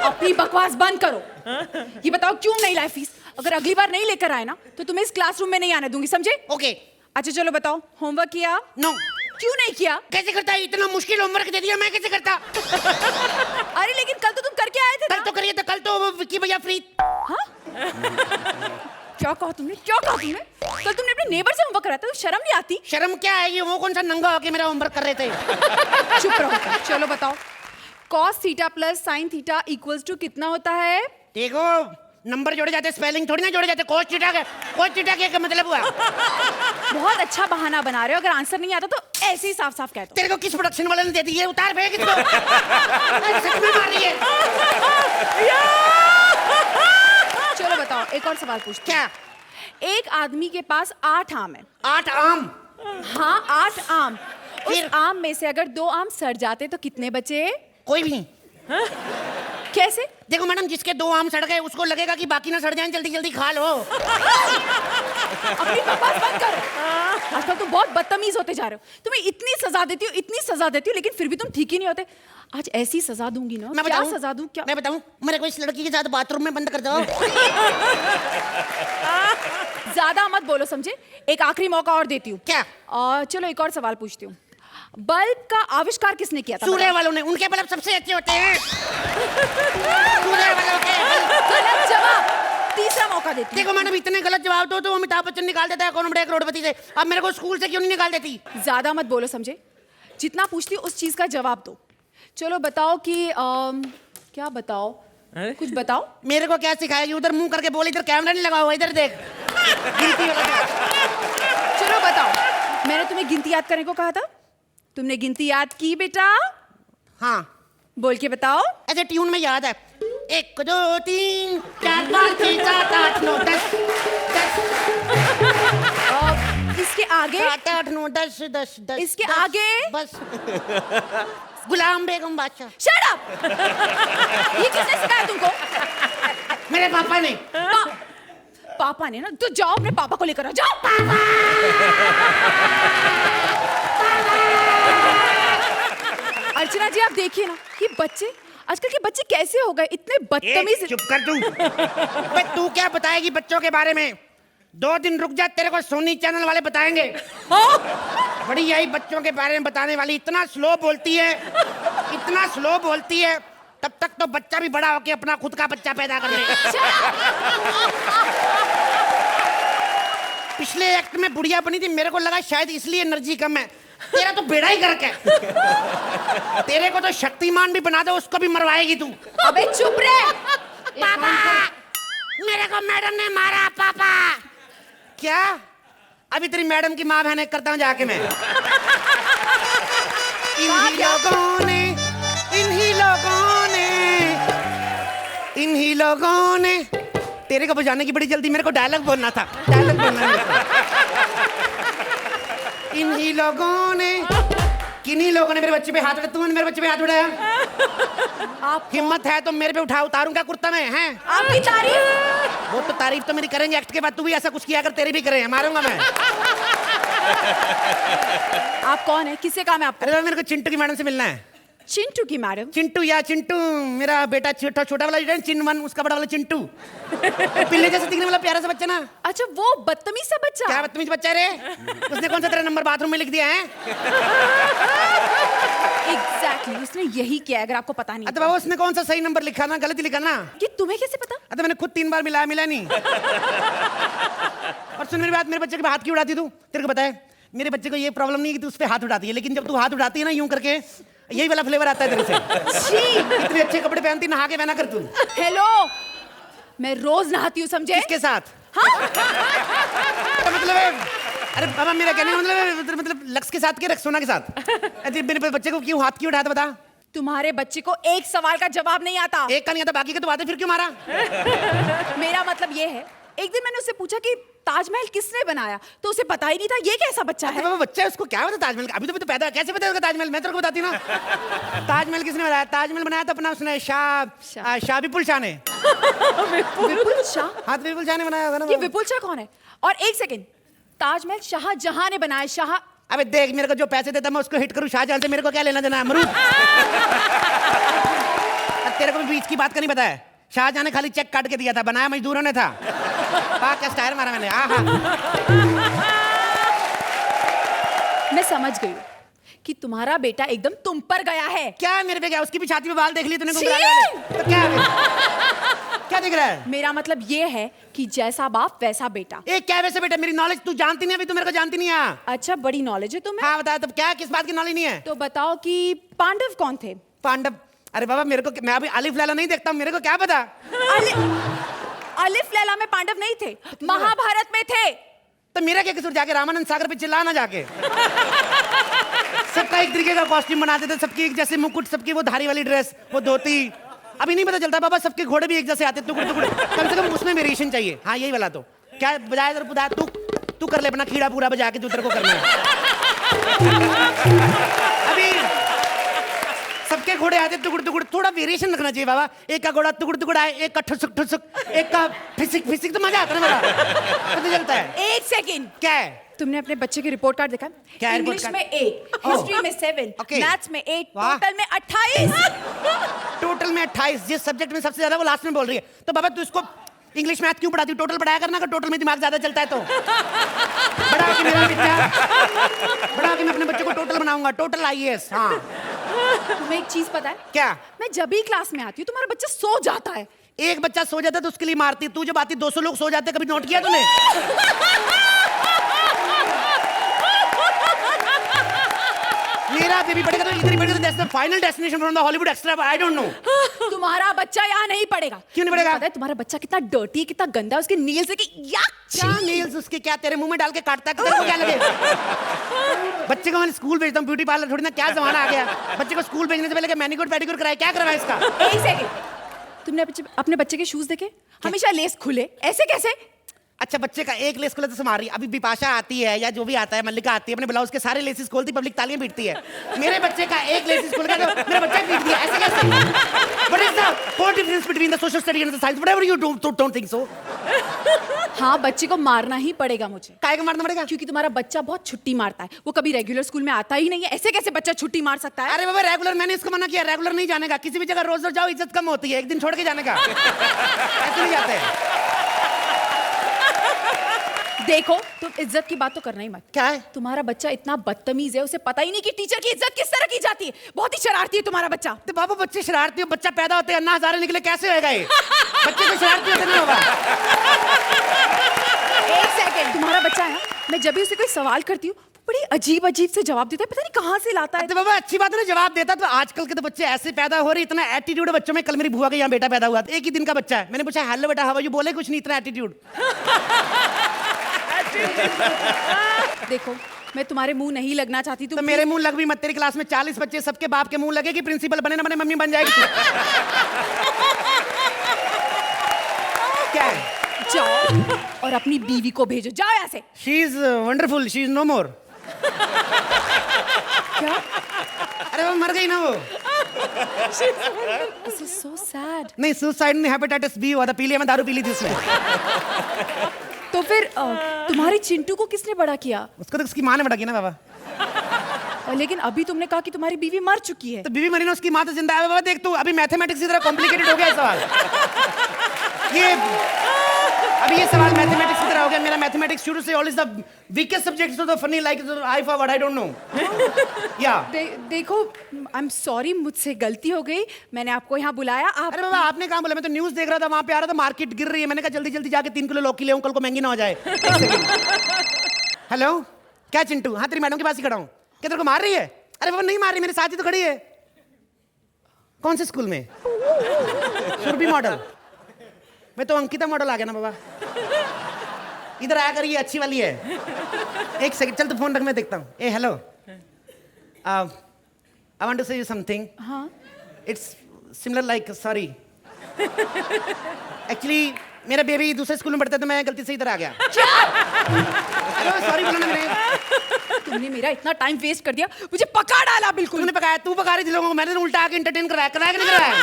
अपनी बकवास बंद करो। ये बताओ क्यों नहीं लाए फीस? अगर अगली बार नहीं लेकर आए ना तो तुम्हें इस क्लासरूम में नहीं आने दूंगी, समझे? ओके। अच्छा चलो बताओ, होमवर्क किया? नो। क्यों नहीं किया? कैसे करता है? इतना मुश्किल होमवर्क दे दिया, मैं कैसे करता? अरे लेकिन कल तो तुम करके आए थे ना? कल तो करिए था, कल तो विक्की भैया फ्री। हाँ? क्या कहा तुमने? क्या कहा तुमने? कल तुमने अपने नेबर से होमवर्क कराया था, तो शर्म नहीं आती? शर्म क्या आएगी? वो कौन सा नंगा होके मेरा होमवर्क कर रहे थे? चुप रहो। चलो बताओ, cos theta plus sin theta equals to कितना होता है? देखो नंबर जोड़े जाते, स्पेलिंग थोड़ी ना जोड़े जाते। कोस थीटा का मतलब हुआ। बहुत अच्छा बहाना बना रहे हो। अगर आंसर नहीं आता तो ऐसे ही साफ साफ कह दो। तेरे को किस प्रोडक्शन वाले ने दे दी है? उतार फेंक इसको। सच में मार रही है। चलो बताओ, एक और सवाल पूछते। क्या? एक आदमी के पास 8 आम है। 8 आम? हाँ 8 आम। उस आम में से अगर 2 आम सड़ जाते तो कितने बचे? कोई भी नहीं। कैसे? देखो मैडम, जिसके 2 आम सड़ गए उसको लगेगा कि बाकी ना सड़ जाएं, जल्दी जल्दी खा लो। अपनी बकवास बंद करो। आजकल तुम बहुत बदतमीज होते जा रहे हो। तुम्हें इतनी सजा देती हूँ, इतनी सजा देती हूँ, लेकिन फिर भी तुम ठीक ही नहीं होते। आज ऐसी सजा दूंगी ना। मैं क्या बताऊं? सजा दूं? क्या? मैं बताऊं? मेरे को इस लड़की के साथ बाथरूम में बंद कर दो। ज्यादा मत बोलो, समझे? एक आखिरी मौका और देती हूँ। क्या? चलो एक और सवाल पूछती हूँ। बल्ब का आविष्कार किसने किया था? सूर्य वालों ने। उनके बल्ब सबसे अच्छे होते हैं। सूर्य वालों के। गलत जवाब। तीसरा मौका देती हूँ। देखो मैडम, इतने गलत जवाब दो तो अमिताभ बच्चन निकाल देता है कौन बड़े करोड़पति से। अब मेरे को स्कूल से क्यों नहीं निकाल देती? ज्यादा मत बोलो, समझे? जितना पूछती हूँ उस चीज का जवाब दो। चलो बताओ कि क्या बताओ? कुछ बताओ। मेरे को क्या सिखाएगी? उधर मुंह करके बोल, इधर कैमरा नहीं लगा हुआ, इधर देख। चलो बताओ, मैंने तुम्हें गिनती याद करने को कहा था, तुमने गिनती याद की बेटा? हाँ। बोल के बताओ। ऐसे ट्यून में याद है। 1 2 3 4 5 6 7 8 9 10 इसके आगे? 7 8 9 10 10 10। इसके 10, आगे? बस। गुलाम बेगम बादशाह। Shut up! ये किसने सिखाया तुमको? मेरे पापा ने। पापा ने ना? तो जाओ अपने पापा को लेकर आओ, जाओ। अर्चना जी आप देखिए ना, ये बच्चे, आजकल के बच्चे कैसे हो गए, इतने बदतमीज। चुप कर तू। बे तू क्या बताएगी बच्चों के बारे में? 2 दिन रुक जा, तेरे को सोनी चैनल वाले बताएंगे। बड़ी यही बच्चों के बारे में बताने वाली। इतना स्लो बोलती है, इतना स्लो बोलती है, तब तक तो बच्चा भी बड़ा होके अपना खुद का बच्चा पैदा कर ले। पिछले एक्ट में बुढ़िया बनी थी, मेरे को लगा शायद इसलिए एनर्जी कम है। तेरा तो बेड़ा ही करके। तेरे को तो शक्तिमान भी बना दो, उसको भी मरवाएगी तू। अबे चुप रहे। पापा, मेरे को मैडम ने मारा। पापा। क्या? अभी तेरी मैडम की माँ बहन करता हूँ जाके मैं। इन्हीं लोगों ने तेरे को बजाने की बड़ी जल्दी, मेरे को डायलॉग बोलना था। डायलॉग बोलना है। इन्हीं लोगों ने, किन्हीं लोगों ने मेरे बच्चे पे हाथ उठाया। तूने मेरे बच्चे पे हाथ उठाया? आप हिम्मत है तो मेरे पे उतारूंगा कुर्ता में, हैं? आपकी तारीफ? वो तो तारीफ तो मेरी करेंगे एक्ट के बाद। तू भी ऐसा कुछ किया अगर तेरी भी करें, मारूंगा मैं। आप कौन है? किससे काम है आपको? अरे मेरे को चिंटू की मैडम से मिलना है। चिंटू की मैडम? चिंटू या चिंटू, मेरा बेटा छोटा वाला जो है चिन1, उसका बड़ा वाला चिंटू। पिल्ले जैसे दिखने वाला प्यारा सा बच्चा ना। अच्छा वो बदतमीज सा बच्चा? क्या बदतमीज बच्चा रे? उसने कौन सा तेरा नंबर बाथरूम में लिख दिया है? एग्जैक्टली, उसने यही किया अगर आपको पता नहीं। अरे बाबा, उसने कौन सा सही नंबर लिखा ना, गलत ही लिखा ना। ये तुम्हें कैसे पता? अरे मैंने खुद 3 बार मिला नहीं। और सुन मेरी बात, मेरे बच्चे के हाथ क्यों उड़ाती तू? तेरे को पता है मेरे बच्चे को ये प्रॉब्लम नहीं है कि तू उस पे हाथ उठाती है, लेकिन जब तू हाथ उठाती है ना यूं करके, यही वाला फ्लेवर आता है तेरे से। इतने अच्छे कपड़े पहनती, नहा के पहना कर तू। हेलो, मैं रोज नहाती हूँ, समझे? किसके साथ? हाँ? तो मतलब अरे बाबा मेरा कहने का मतलब लक्स के साथ के रक्सोना के साथ? अरे मेरे बच्चे को क्यों हाथ क्यों उठाया था बता? तुम्हारे बच्चे को एक सवाल का जवाब नहीं आता। एक का नहीं आता, बाकी के तो आते, फिर क्यों मारा? मेरा मतलब ये है, एक दिन मैंने उससे पूछा कि ताजमहल किसने बनाया, तो उसे पता ही नहीं था। ये कैसा बच्चा है? बाबा बच्चा है, उसको क्या पता ताजमहल का? अभी तो पैदा, कैसे पता होगा ताजमहल? मैं तेरे को बताती ना। ताजमहल किसने बनाया? ताजमहल बनाया था अपना उसने शाह विपुल शाह ने। विपुल शाह? हाँ, विपुल शाह ने बनाया होगा ना। ये विपुल शाह कौन है? और एक सेकंड, ताजमहल शाहजहां ने बनाया। शाह? अबे देख, मेरे को जो पैसे देता मैं उसको हिट करूं शाहजहां से, मेरे को क्या लेना देना? अमरूद। तेरे को भी बीच की बात का नहीं पता है? शाहजहां ने खाली चेक काट के दिया था, बनाया मजदूरों ने था। पाक का स्टाइल मारा मैंने। आहा। मैं समझ गई कि तुम्हारा बेटा एकदम तुम पर गया है। क्या मेरे पे? क्या उसकी भी छाती पे बाल देख लिए तूने? तो क्या क्या दिख रहा है? मेरा मतलब ये है कि जैसा बाप वैसा बेटा। एक क्या वैसे बेटा? मेरी नॉलेज तू जानती नहीं, अभी तू मेरे को जानती नहीं है। अच्छा, बड़ी नॉलेज है तुम्हें? हाँ बता, तब क्या, किस बात की नॉलेज नहीं है? तो बताओ कि पांडव कौन थे? पांडव? अरे बाबा मेरे को, मैं अभी अलिफ लैला नहीं देखता हूँ, मेरे को क्या पता? अलिफ लैला में पांडव नहीं थे, महाभारत में थे। तो मेरा क्या कसूर? जाके रामानंद सागर पे चिल्ला ना जाके। सबका एक तरीके का कॉस्ट्यूम बनाते थे, सबकी एक जैसे मुकुट, सबकी वो धारी वाली ड्रेस, वो धोती। अभी नहीं पता चलता बाबा, सबके घोड़े भी एक जैसे आते, टुकड़े टुकड़े। कम से कम उसमें वेरिएशन चाहिए। हाँ यही वाला तो क्या बजाय इधर बुधा, तू कर ले अपना खीड़ा पूरा बजा के, जो तेरे को करना है। अभी सबके घोड़े आते टुकड़ टुकड़, थोड़ा वेरिएशन रखना चाहिए बाबा। एक का घोड़ा टुकड़ टुकड़ आए, एक का ठुसक ठुसक, एक का फिसिक फिसिक, तो मजा आता है मेरा, पता चलता है। एक सेकंड, क्या है? तुमने अपने बच्चे की रिपोर्ट कार्ड देखा? क्या इंग्लिश में 8, हिस्ट्री में 7, मैथ्स में 8, टोटल में 28। टोटल में 28। जिस सब्जेक्ट में सबसे ज्यादा वो लास्ट में बोल रही है। तो बाबा तू इसको इंग्लिश मैथ क्यों पढ़ाती? टोटल पढ़ाया करना, अगर टोटल में दिमाग ज्यादा चलता है तो। बढ़ा के मेरा बच्चा, बढ़ा के मैं अपने बच्चे को टोटल बनाऊंगा, टोटल IAS। हाँ। तुम्हें एक चीज पता है क्या? मैं जब भी क्लास में आती हूँ तुम्हारा बच्चा सो जाता है। एक बच्चा सो जाता है तो उसके लिए मारती, तू जब आती 200 लोग सो जाते, कभी नोट किया तूने? मेरा बेबी पढ़ेगा तो इधर ही पढ़ेगा, तो that's the final destination from the Hollywood extra. I don't know. तुम्हारा बच्चा यहाँ नहीं पढ़ेगा। क्यों नहीं पढ़ेगा? पता है तुम्हारा बच्चा कितना डर्टी, कितना गंदा है, उसके नील्स क्या नील्स उसके? क्या तेरे मुंह में डाल के काटता है? तेरे को क्या लगे? बच्चे को मैं स्कूल भेजता हूँ, ब्यूटी पार्लर थोड़ी ना, क्या जमाना आ गया। बच्चे को स्कूल भेजने से पहले मैनिक्योर पेडिक्योर कराया, क्या करवाया इसका? एक सेकंड, तुमने अपने बच्चे के शूज देखे? हमेशा लेस खुले, ऐसे कैसे? अच्छा, बच्चे का एक लेस खुला तो मार रही। अभी बिपाशा आती है या जो भी आता है, मल्लिका आती है, अपने ब्लाउज के सारे लेसेस खोलती, पब्लिक तालियां पीटती है। मेरे बच्चे का एक लेसेस खुल गया तो मेरा बच्चा पीट दिया, ऐसे कैसे? What is the what difference between the social study and the science? Whatever you don't think so. हाँ, बच्चे को मारना ही पड़ेगा मुझे। काहे को मारना पड़ेगा? क्योंकि तुम्हारा बच्चा बहुत छुट्टी मारता है, वो कभी रेगुलर स्कूल में आता ही नहीं है। ऐसे कैसे बच्चा छुट्टी मार सकता है? अरे बाबा रेगुलर, मैंने इसको मना किया, रेगुलर नहीं जाने का। किसी भी जगह रोज रोज जाओ, इज्जत कम होती है, एक दिन छोड़ के जाने का। ऐसे नहीं जाते हैं। देखो, तुम इज्जत की बात तो करना ही मत। क्या है? तुम्हारा बच्चा इतना बदतमीज है, उसे पता ही नहीं कि टीचर की इज्जत किस तरह की जाती है। बहुत ही शरारती है तुम्हारा बच्चा। तो बाबा बच्चे शरारती हो, बच्चा पैदा होते हैं अन्ना हजारे निकले, कैसे होएगा ये? बच्चे तो शरारती होते नहीं होगा। एक सेकंड, तुम्हारा बच्चा है, मैं जब भी उसे कोई सवाल करती हूँ बड़ी अजीब अजीब से जवाब देता है, पता नहीं कहाँ से लाता है। तो बाबा अच्छी बात है ना, जवाब देता। तो आजकल के तो बच्चे ऐसे पैदा हो रहे, इतना एटीट्यूड है बच्चों में। कल मेरी बुआ के यहाँ बेटा पैदा हुआ, एक ही दिन का बच्चा है। मैंने पूछा हेलो बेटा हाउ आर यू, बोले कुछ नहीं, इतना एटीट्यूड। देखो, मैं तुम्हारे मुंह नहीं लगना चाहती। तो मेरे मुंह लग भी मत। तेरी क्लास में 40 बच्चे, सबके बाप के मुंह लगे कि प्रिंसिपल बने ना बने मम्मी बन जाएगी। क्या है? जाओ और अपनी बीवी को भेजो, जाओ यहाँ से। She is wonderful, she is no more. क्या? अरे वो मर गई ना वो। This is so sad. नहीं, सुसाइड नहीं, हेपेटाइटिस बी हुआ था, पी लिया मैं, दारू पी ली थी उसमें। तो फिर तुम्हारे चिंटू को किसने बड़ा किया? उसको तो उसकी माँ ने बड़ा किया ना बाबा। लेकिन अभी तुमने कहा कि तुम्हारी बीवी मर चुकी है। तो बीवी मरी ना, उसकी माँ तो जिंदा है बाबा। देख तू, अभी मैथमेटिक्स की तरह कॉम्प्लिकेटेड हो गया सवाल। ये सवाल मैथमेटिक्स की तरह हो गया। मेरा मैथमेटिक्स शुरू से always the weakest subject, so the funny like I forward, I don't know. या देखो, आई एम सॉरी, मुझसे गलती हो गई, मैंने आपको यहाँ बुलाया। अरे बाबा आपने कहाँ बोला? मैं तो न्यूज़ देख रहा था, वहाँ पे आ रहा था मार्केट गिर रही है, मैंने कहा जल्दी जल्दी जाके 3 किलो लौकी ले आऊं, कल को महंगी ना हो जाए। हेलो, क्या चिंटू? हाँ, तेरी मैडम के पास ही खड़ा हूँ। क्या तेरे को मार रही है? अरे बाबा नहीं मार रही, मेरे साथ ही तो खड़ी है। कौन से स्कूल में? सुरभि मॉडल। मैं तो अंकिता मॉडल आ गया ना बाबा। इधर आया कर, ये अच्छी वाली है। एक सेकंड, चल तू फोन रख, मैं देखता हूँ। ए हेलो, आई वांट टू से यू समथिंग। हाँ it's similar like, sorry actually मेरा बेबी दूसरे स्कूल में पढ़ता है तो मैं गलती से इधर आ गया। सॉरी बोला ना मैंने। तुमने मेरा इतना टाइम वेस्ट कर दिया, मुझे पका डाला बिल्कुल। तूने पकाया, तू पका रही थी लोगों को, मैंने तो उल्टा आके एंटरटेन कराया कि नहीं कराया?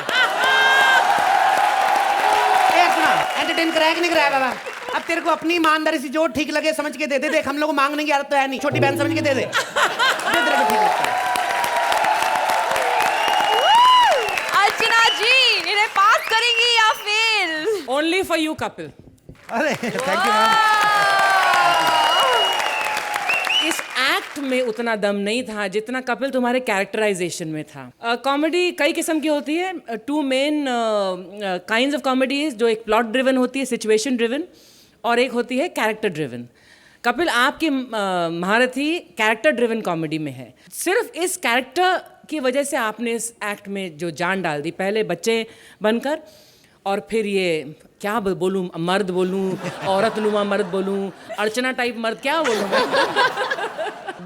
ए सुना, एंटरटेन कराया कि नहीं कराया बाबा? अब तेरे को अपनी ईमानदारी से जो ठीक लगे समझ के दे दे। देख हम लोग को मांगने की आदत तो है नहीं, छोटी बहन समझ के दे दे। तेरे को ठीक लगता है। अर्चना जी इन्हें पास करेंगी या fail? Only for you Kapil. अरे थैंक यू मैम। इस एक्ट में उतना दम नहीं था जितना कपिल तुम्हारे कैरेक्टराइजेशन में था। कॉमेडी कई किस्म की होती है। Two main kinds of comedies, जो एक प्लॉट ड्रिवन होती है, सिचुएशन ड्रिवन, और एक होती है कैरेक्टर ड्रिवन। कपिल आपकी महारत ही कैरेक्टर ड्रिवन कॉमेडी में है। सिर्फ इस कैरेक्टर की वजह से आपने इस एक्ट में जो जान डाल दी, पहले बच्चे बनकर और फिर ये क्या बोलूं, मर्द बोलूं, औरत नुमा मर्द बोलूं, अर्चना टाइप मर्द, क्या बोलूं मैं।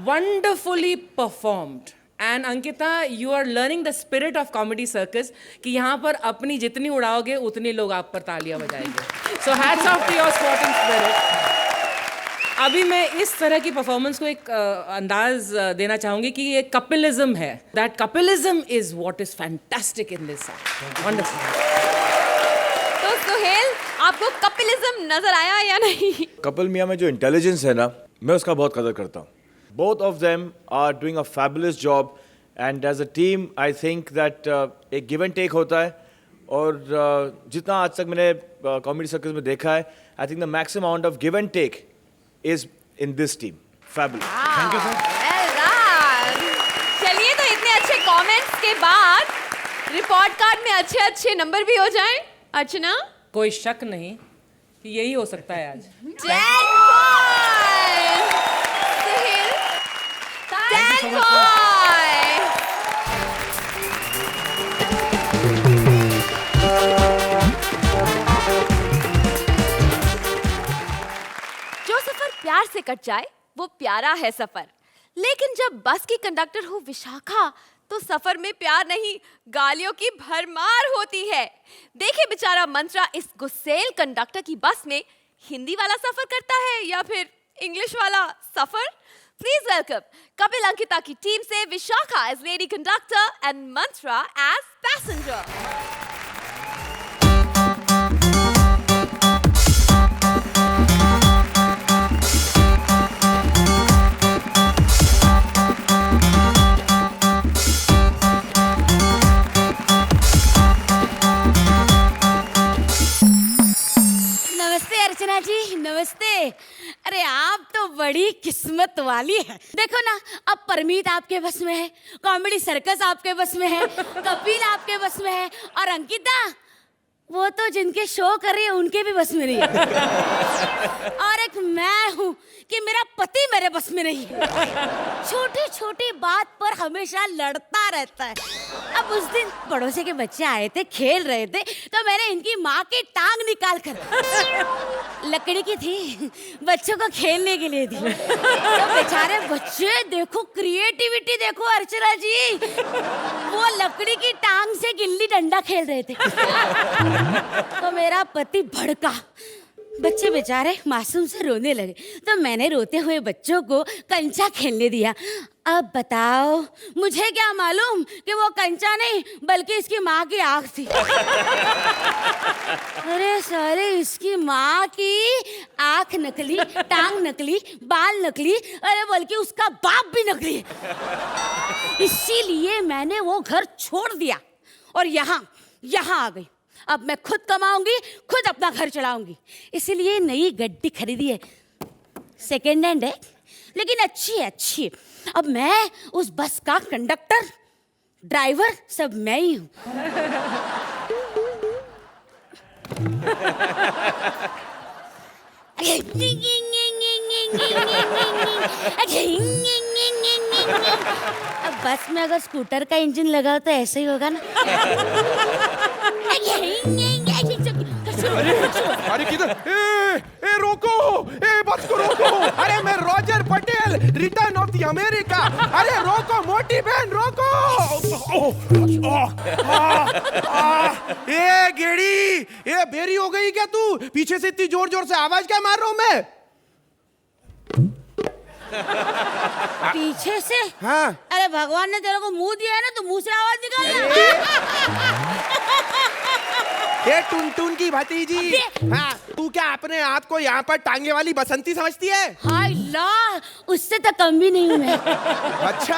Wonderfully performed. And Ankita, you are learning the spirit of comedy circus कि यहाँ पर अपनी जितनी उड़ाओगे उतने लोग आप पर तालियां बजाएंगे। So hats off to your sporting spirit. अभी मैं इस तरह की परफॉर्मेंस को एक अंदाज देना चाहूंगी कि ये कपिलिज्म है। That Kapilism is what is fantastic in this act. Wonderful. तो सुहेल, आपको कपिलिज्म नजर आया या नहीं? कपिल मियाँ में जो इंटेलिजेंस है ना, मैं उसका बहुत कदर करता हूँ। Both of them are doing a fabulous job and as a team I think that एक गिव एंड टेक होता है। और जितना आज तक मैंने कॉमेडी सर्कस में देखा है, I think the maximum amount of give and take is in this team. Fabulous. Thank you sir. चलिए, तो इतने अच्छे कमेंट्स के बाद रिपोर्ट कार्ड में अच्छे अच्छे नंबर भी हो जाएं। अर्चना, कोई शक नहीं कि यही हो सकता है आज। 10 points। जो सफर प्यार से कट जाए वो प्यारा है सफर, लेकिन जब बस की कंडक्टर हो विशाखा तो सफर में प्यार नहीं, गालियों की भरमार होती है। देखिए बेचारा मंत्रा इस गुस्सेल कंडक्टर की बस में हिंदी वाला सफर करता है या फिर इंग्लिश वाला सफर। प्लीज वेलकम कपिल अंकिता की टीम से Vishakha as lady conductor and Mantra as passenger. Archana ji नमस्ते। अरे आप तो बड़ी किस्मत वाली है। देखो ना, अब परमीत आपके बस में है, कॉमेडी सर्कस आपके बस में है, कपिल आपके बस में है, और अंकिता वो तो जिनके शो कर रही है उनके भी बस में नहीं है। और एक मैं हूँ कि मेरा पति मेरे बस में नहीं है। छोटी छोटी बात पर हमेशा लड़ता रहता है। अब उस दिन पड़ोसी के बच्चे आए थे, खेल रहे थे, तो मैंने इनकी माँ की टांग निकाल कर, लकड़ी की थी, बच्चों को खेलने के लिए दी। तो बेचारे बच्चे देखो, क्रिएटिविटी देखो अर्चना जी, वो लकड़ी की टांग से गिल्ली डंडा खेल रहे थे। तो मेरा पति भड़का, बच्चे बेचारे मासूम से रोने लगे, तो मैंने रोते हुए बच्चों को कंचा खेलने दिया। अब बताओ मुझे क्या मालूम कि वो कंचा नहीं बल्कि इसकी माँ की आँख थी। अरे साले, इसकी माँ की आँख नकली, टांग नकली, बाल नकली, अरे बल्कि उसका बाप भी नकली है। इसीलिए मैंने वो घर छोड़ दिया और यहाँ आ गई। अब मैं खुद कमाऊंगी, खुद अपना घर चलाऊंगी। इसीलिए नई गड्डी खरीदी है, सेकेंड हैंड है, लेकिन अच्छी है, अच्छी है। अब मैं उस बस का कंडक्टर, ड्राइवर सब मैं ही हूँ। अब बस में अगर स्कूटर का इंजन लगा तो ऐसे ही होगा ना। अमेरिका। अरे रोको मोटी बहन रोको। ए गेड़ी, ए बेरी हो गई क्या तू? पीछे से इतनी जोर जोर से आवाज क्या मार रहा हूं मैं? पीछे से? हाँ। अरे भगवान ने तेरे को मुंह दिया है ना, तो मुंह से आवाज निकाल। ये टुनटुन की भतीजी। हाँ, तू क्या अपने आप को यहाँ पर टांगे वाली बसंती समझती है? हाय ला, उससे तो कम भी नहीं हूँ मैं। अच्छा,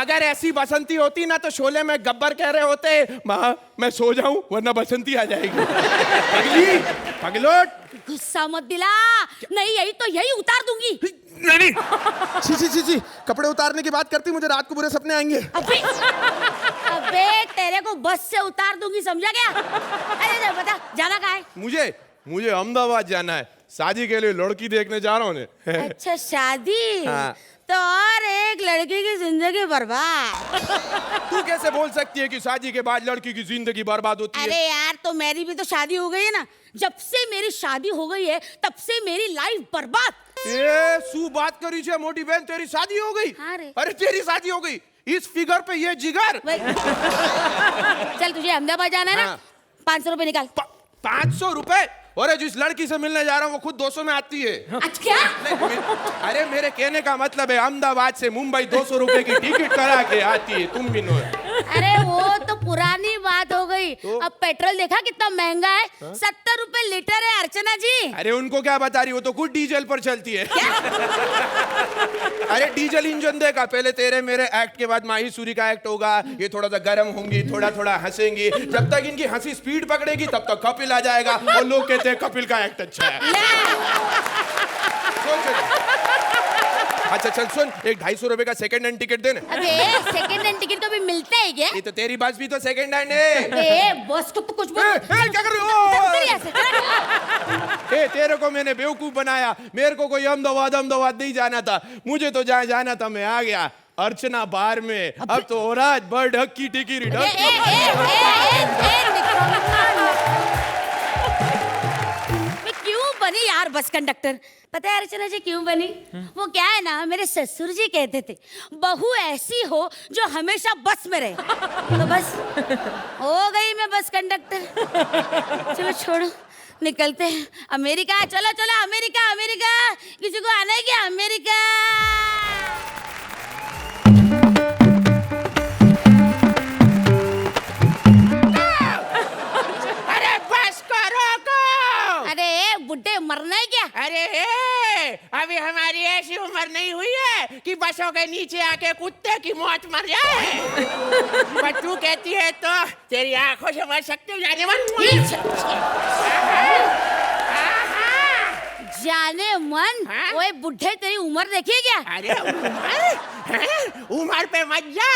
अगर ऐसी बसंती होती ना तो शोले में गब्बर कह रहे होते, माँ मैं सो जाऊं वरना बसंती आ जाएगी। पगली, पगलोट। गुस्सा मत दिला, नहीं यही तो यही उतार दूंगी। नहीं। छी, कपड़े उतारने की बात करती, मुझे रात को बुरे सपने आएंगे। अबे तेरे को बस से उतार दूंगी, समझा क्या? अरे बता जाना कहाँ है? मुझे अहमदाबाद जाना है, शादी के लिए लड़की देखने जा रहा हूँ। अच्छा शादी? हाँ। तो और एक लड़की की जिंदगी बर्बाद। तू कैसे बोल सकती है कि शादी के बाद लड़की की जिंदगी बर्बाद होती है? अरे यार, तो मेरी भी तो शादी हो गई है ना। जब से मेरी शादी हो गई है तब से मेरी लाइफ बर्बाद। सू बात करी छे मोटी बहन, तेरी शादी हो गई? हाँ रे। अरे तेरी शादी हो गई, इस फिगर पे ये जिगर। चल तुझे अहमदाबाद जाना है ना? 500 रुपए निकाल। 500 रुपए? अरे जिस लड़की से मिलने जा रहा हूँ वो खुद 200 में आती है। अच्छा क्या? अरे मेरे कहने का मतलब है अहमदाबाद से मुंबई 200 रुपए की टिकट करा के आती है, तुम भी नो। अरे वो तो पुरानी बात हो गई। अब पेट्रोल देखा कितना महंगा है? 70 रुपए लीटर है अर्चना जी। अरे उनको क्या बता रही, वो तो खुद डीजल पर चलती है। अरे डीजल इंजन देखा, पहले तेरे मेरे एक्ट के बाद माही सूरी का एक्ट होगा, ये थोड़ा सा गर्म होंगी, थोड़ा थोड़ा हंसेंगी, जब तक इनकी हंसी स्पीड पकड़ेगी तब तक कपिल आ जाएगा और लोग कहते हैं कपिल का एक्ट अच्छा है। अच्छा चल सुन, एक 250 रुपए का सेकंड हैंड टिकट देना। अबे सेकंड हैंड टिकट कभी मिलता है क्या? ये तो तेरी बस भी तो सेकंड हैंड है। अबे बस को तो कुछ बोल। क्या कर रही हो? तेरे को मैंने बेवकूफ बनाया, मेरे को कोई अहमदाबाद नहीं जाना था, मुझे तो जहाँ जाना था मैं आ गया। अर्चना बार में, अब तो हो रहा है बड़ ढक्की टिकी बनी यार बस कंडक्टर। पता है अर्चना जी क्यों बनी? वो क्या है ना, मेरे ससुर जी कहते थे बहू ऐसी हो जो हमेशा बस में रहे। तो बस हो गई मैं बस कंडक्टर। चलो छोड़ो, निकलते हैं अमेरिका। चलो चलो अमेरिका, अमेरिका। किसी को आना है क्या अमेरिका? अरे बस को रोको। अरे बुड्ढे मरना है क्या? अरे अभी हमारी ऐसी उम्र नहीं हुई है कि बसों के नीचे आके कुत्ते की मौत मर जाए। पर तू कहती है तो तेरी आंखों से मर सकते हो जाने मन। जाने मन? ओए बुढ़े तेरी उम्र देखिए क्या? अरे उम्र पे मत जा।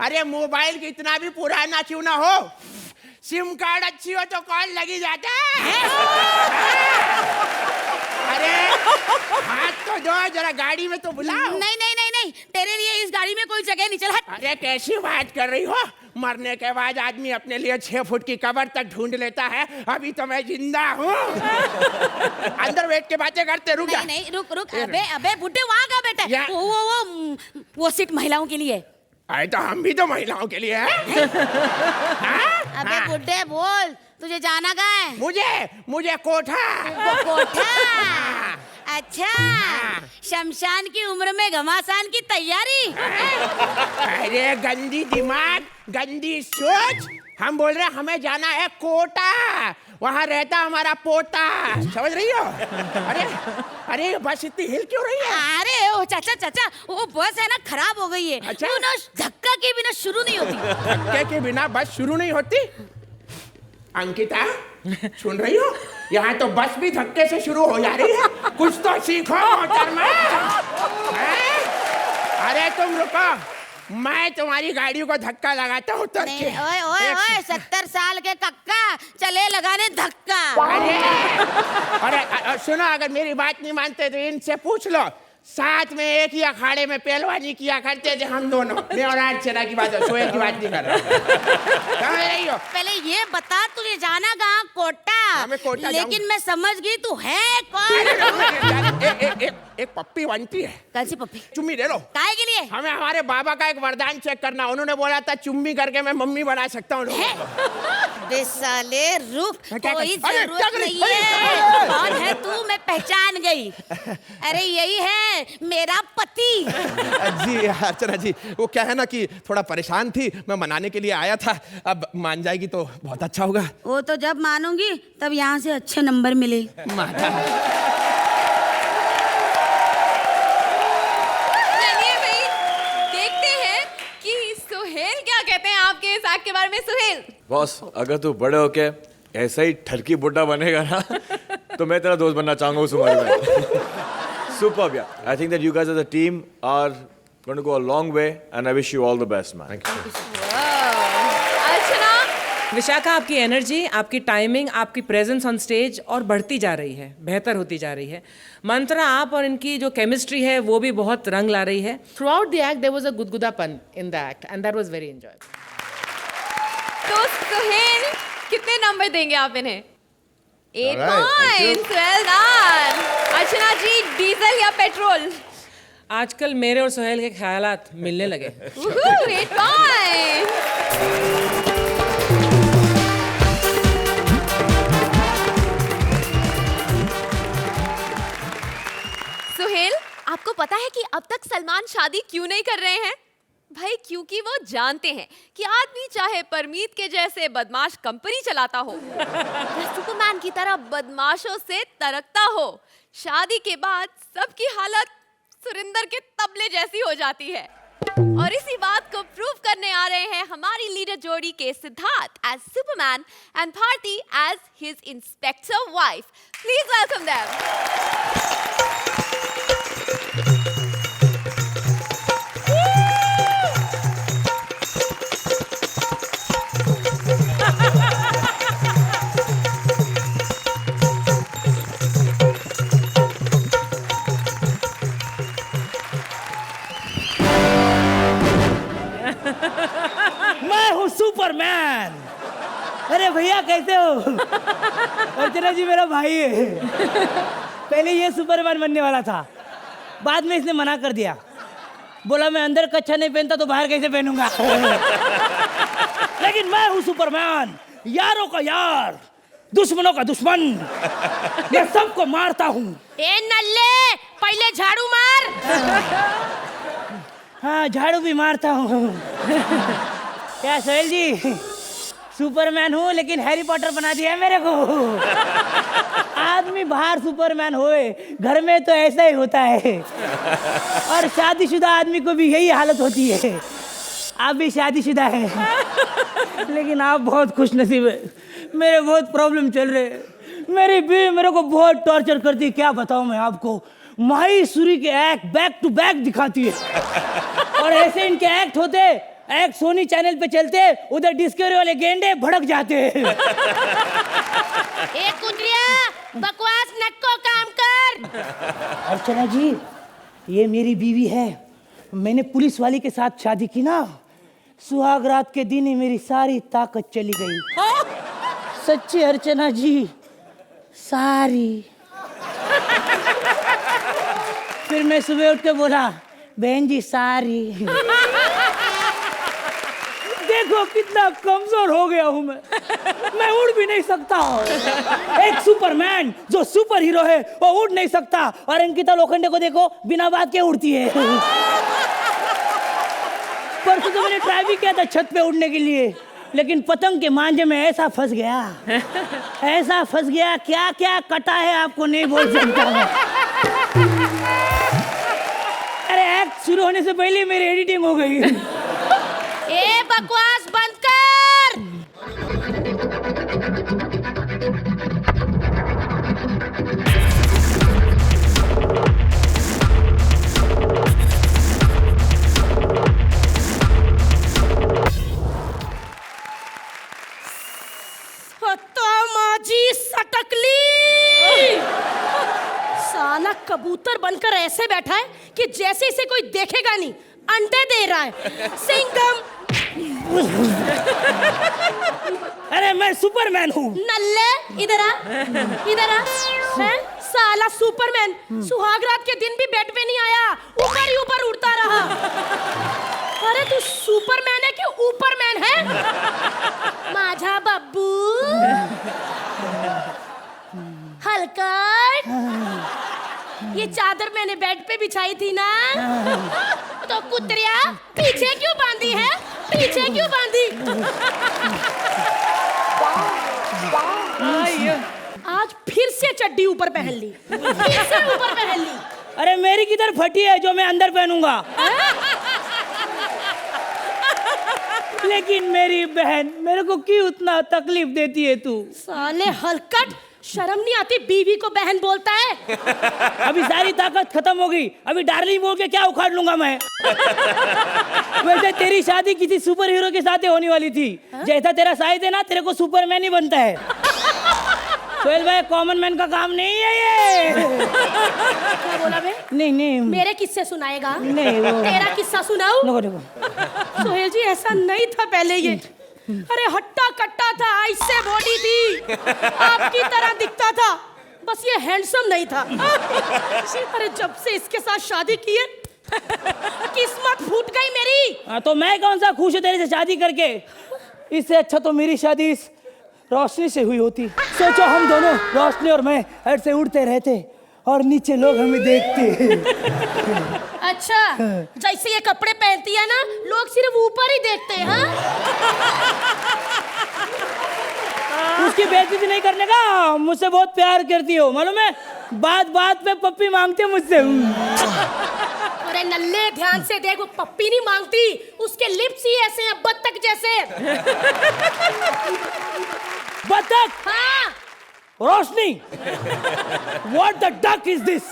अरे मोबाइल कितना भी पुराना क्यों ना हो, सिम कार्ड अच्छी हो तो कॉल लगी जाता है। अरे हाथ तो दो, जरा गाड़ी में तो बुलाओ। नहीं नहीं नहीं नहीं, तेरे लिए इस गाड़ी में कोई जगह नहीं। चल हट। अरे कैसी बात कर रही हो? मरने के बाद आदमी अपने लिए 6 फुट की कब्र तक ढूंढ लेता है, अभी तो मैं जिंदा हूँ। अंदर बैठ के बातें करते, रुक जा। नहीं रुक रुक। अबे अबे बुड्ढे वहाँ का बेटा, वो सीट महिलाओं के लिए। अरे तो हम भी तो महिलाओं के लिए हैं। अबे बुड्ढे बोल, तुझे जाना कहाँ है? मुझे कोठा। कोठा? अच्छा, शमशान की उम्र में घमासान की तैयारी। अरे गंदी दिमाग, गंदी सोच। हम बोल रहे हैं हमें जाना है कोटा, वहाँ रहता हमारा पोता। समझ रही हो? अरे बस इतनी हिल क्यों रही है? अरे ओ चाचा, वो बस है ना खराब हो गई है। अच्छा? वो ना धक्का के बिना शुरू नहीं होती। धक्के के बिना बस शुरू नहीं होती? अंकिता सुन रही हो? यहाँ तो बस भी धक्के से शुरू हो जा रही है, कुछ तो सीखो मोहतरमा। अरे तुम रुको, मैं तुम्हारी गाड़ी को धक्का लगाता हूँ। ओए 70 साल के कक्का चले लगाने धक्का। अरे सुनो, अगर मेरी बात नहीं मानते तो इनसे पूछ लो। साथ में एक ही अखाड़े में पहलवानी किया करते थे हम दोनों। मैं और अर्चना की बात, सोए की बात नहीं कर रहा। कहाँ रही हो? पहले ये बता तुझे जाना कहाँ? कोटा? मैं कोटा लेकिन मैं समझ गई तू है कौन। एक पप्पी बनती है। कौन सी पप्पी? चुम्मी दे लो। काहे के लिए? हमें हमारे बाबा का एक वरदान चेक करना, उन्होंने बोला था चुम्मी करके मैं मम्मी बना सकता हूँ। बे साले रुक, कोई अरे, जरूरत नहीं है। कौन है तू? मैं पहचान गई। अरे यही है मेरा पति। जी अर्चना जी, वो क्या है ना कि थोड़ा परेशान थी, मैं मनाने के लिए आया था। अब मान जाएगी तो बहुत अच्छा होगा। वो तो जब मानूंगी तब यहाँ से अच्छे नंबर मिले। चलिए भाई देखते हैं कि सुहेल क्या कहते हैं आपके इस एक्ट के बारे में। सुहेल बॉस, अगर तू बड़े होके ऐसा ही ठरकी बुड्ढा बनेगा ना तो मैं तेरा दोस्त बनना चाहूंगा उस उम्र में। Superb, yeah. I think that you guys as a team are going to go a long way, and I wish you all the best, man. Thank you. अर्चना, विशाखा, आपकी एनर्जी, आपकी टाइमिंग, आपकी प्रेजेंस ऑन स्टेज और बढ़ती जा रही है, बेहतर होती जा रही है। मंत्रा, आप और इनकी जो केमिस्ट्री है वो भी बहुत रंग ला रही है। Throughout the act there was a गुदगुदापन in the act and that was very enjoyable. तो सुहेल कितने नंबर देंगे आप इन्हें? 8 points. Well done. अर्चना जी, डीजल या पेट्रोल? आजकल मेरे और सुहेल के ख्यालात मिलने लगे। 8 points. सुहेल, आपको पता है कि अब तक सलमान शादी क्यों नहीं कर रहे हैं? भाई क्योंकि वो जानते हैं कि आदमी चाहे परमीत के जैसे बदमाश कंपनी चलाता हो या सुपरमैन की तरह बदमाशों से तरकता हो, शादी के बाद सबकी हालत सुरिंदर के तबले जैसी हो जाती है। और इसी बात को प्रूव करने आ रहे हैं हमारी लीडर जोड़ी के Siddharth as superman and Bharti as his inspector wife. Please welcome them. मैं हूँ सुपरमैन। अरे भैया कैसे हो? अर्चना जी मेरा भाई है। पहले ये सुपरमैन बनने वाला था, बाद में इसने मना कर दिया, बोला मैं अंदर कच्छा नहीं पहनता तो बाहर कैसे पहनूंगा। लेकिन मैं हूँ सुपरमैन, यारों का यार, दुश्मनों का दुश्मन। मैं सबको मारता हूँ। ए नल्ले, पहले झाड़ू मार। हाँ झाड़ू भी मारता हूँ। क्या सोहेल जी, सुपरमैन हूँ लेकिन हैरी पॉटर बना दिया है मेरे को। आदमी बाहर सुपरमैन होए, घर में तो ऐसा ही होता है। और शादीशुदा आदमी को भी यही हालत होती है। आप भी शादीशुदा हैं लेकिन आप बहुत खुशनसीब है। मेरे बहुत प्रॉब्लम चल रहे हैं। मेरी बीवी मेरे को बहुत टॉर्चर करती है, क्या बताऊँ मैं आपको। माही सूरी के एक्ट बैक टू बैक दिखाती है और ऐसे इनके एक्ट होते, एक्ट सोनी चैनल पे चलते, उधर डिस्कवरी वाले गेंडे भड़क जाते हैं। ए कुंडलिया, बकवास नक्को काम कर। अर्चना जी, ये मेरी बीवी है। मैंने पुलिस वाली के साथ शादी की ना, सुहाग रात के दिन ही मेरी सारी ताकत चली गई। सच्ची अर्चना जी, सारी। फिर मैं सुबह उठ के बोला, बहन जी सारी। देखो कितना कमजोर हो गया हूं मैं उड़ भी नहीं सकता। एक सुपरमैन जो सुपर हीरो है वो उड़ नहीं सकता, और अंकिता लोखंडे को देखो बिना बात के उड़ती है। परसों तो मैंने ट्राई भी किया था छत पे उड़ने के लिए, लेकिन पतंग के मांझे में ऐसा फंस गया, ऐसा फंस गया, क्या क्या कटा है आपको नहीं बोल सकता मैं। अरे एक्ट शुरू होने से पहले मेरी एडिटिंग हो गई। ए बकवास बंद कर। माझी सटकली। साला कबूतर बनकर ऐसे बैठा है कि जैसे इसे कोई देखेगा नहीं, अंडे दे रहा है। सिंघम अरे मैं सुपरमैन हूँ। नल्ले इधर आ, इधर आ। हैं? साला सुपरमैन सुहाग रात के दिन भी बेड पे नहीं आया, ऊपर ही ऊपर उड़ता रहा। अरे तू सुपरमैन है कि ऊपरमैन है? माझा बब्बू हलकट, ये चादर मैंने बेड पे बिछाई थी ना, तो कुतरिया पीछे क्यों बांधी है? पीछे क्यों बांधी? आज फिर से चड्डी ऊपर पहन ली, फिर से ऊपर पहन ली। अरे मेरी किधर फटी है जो मैं अंदर पहनूंगा? लेकिन मेरी बहन मेरे को क्यों उतना तकलीफ देती है तू? साले हलकट, शर्म नहीं आती बीवी को बहन बोलता है? अभी सारी ताकत खत्म हो गई, अभी डार्लिंग बोल के क्या उखाड़ लूंगा मैं। वैसे तेरी शादी किसी सुपर हीरो के साथ होने वाली थी। जैसा तेरा साइज है ना, तेरे को सुपरमैन ही बनता है। सोहेल भाई, कॉमन मैन का काम नहीं है ये। क्या बोला बे? नहीं मेरे किस्से सुनाएगा? नहीं, वो... तेरा किस्सा सुनाऊं? देखो सोहेल जी, ऐसा नहीं था पहले ये। अरे हट्टा कट्टा था, ऐसे बॉडी थी, आपकी तरह दिखता था, बस ये हैंडसम नहीं था। अरे जब से इसके साथ शादी की है, किस्मत फूट गई मेरी। हाँ, तो मैं कौन सा खुश हूँ तेरे से शादी करके? इससे अच्छा तो मेरी शादी इस रोशनी से हुई होती। सोचो, हम दोनों, रोशनी और मैं, ऐसे उड़ते रहते और नीचे लोग हमें देखते। अच्छा, जैसे ये कपड़े पहनती है ना, लोग सिर्फ ऊपर ही देखते हैं। हाँ? उसकी बेइज्जती नहीं करने का, मुझसे बहुत प्यार करती हो, मालूम है? बात बात पे पप्पी मांगते मुझसे। अरे नल्ले, ध्यान से देख, वो पप्पी नहीं मांगती, उसके लिप्स ही ऐसे हैं बत्तख जैसे। बत्तख? हाँ। रोशनी, what the duck is this?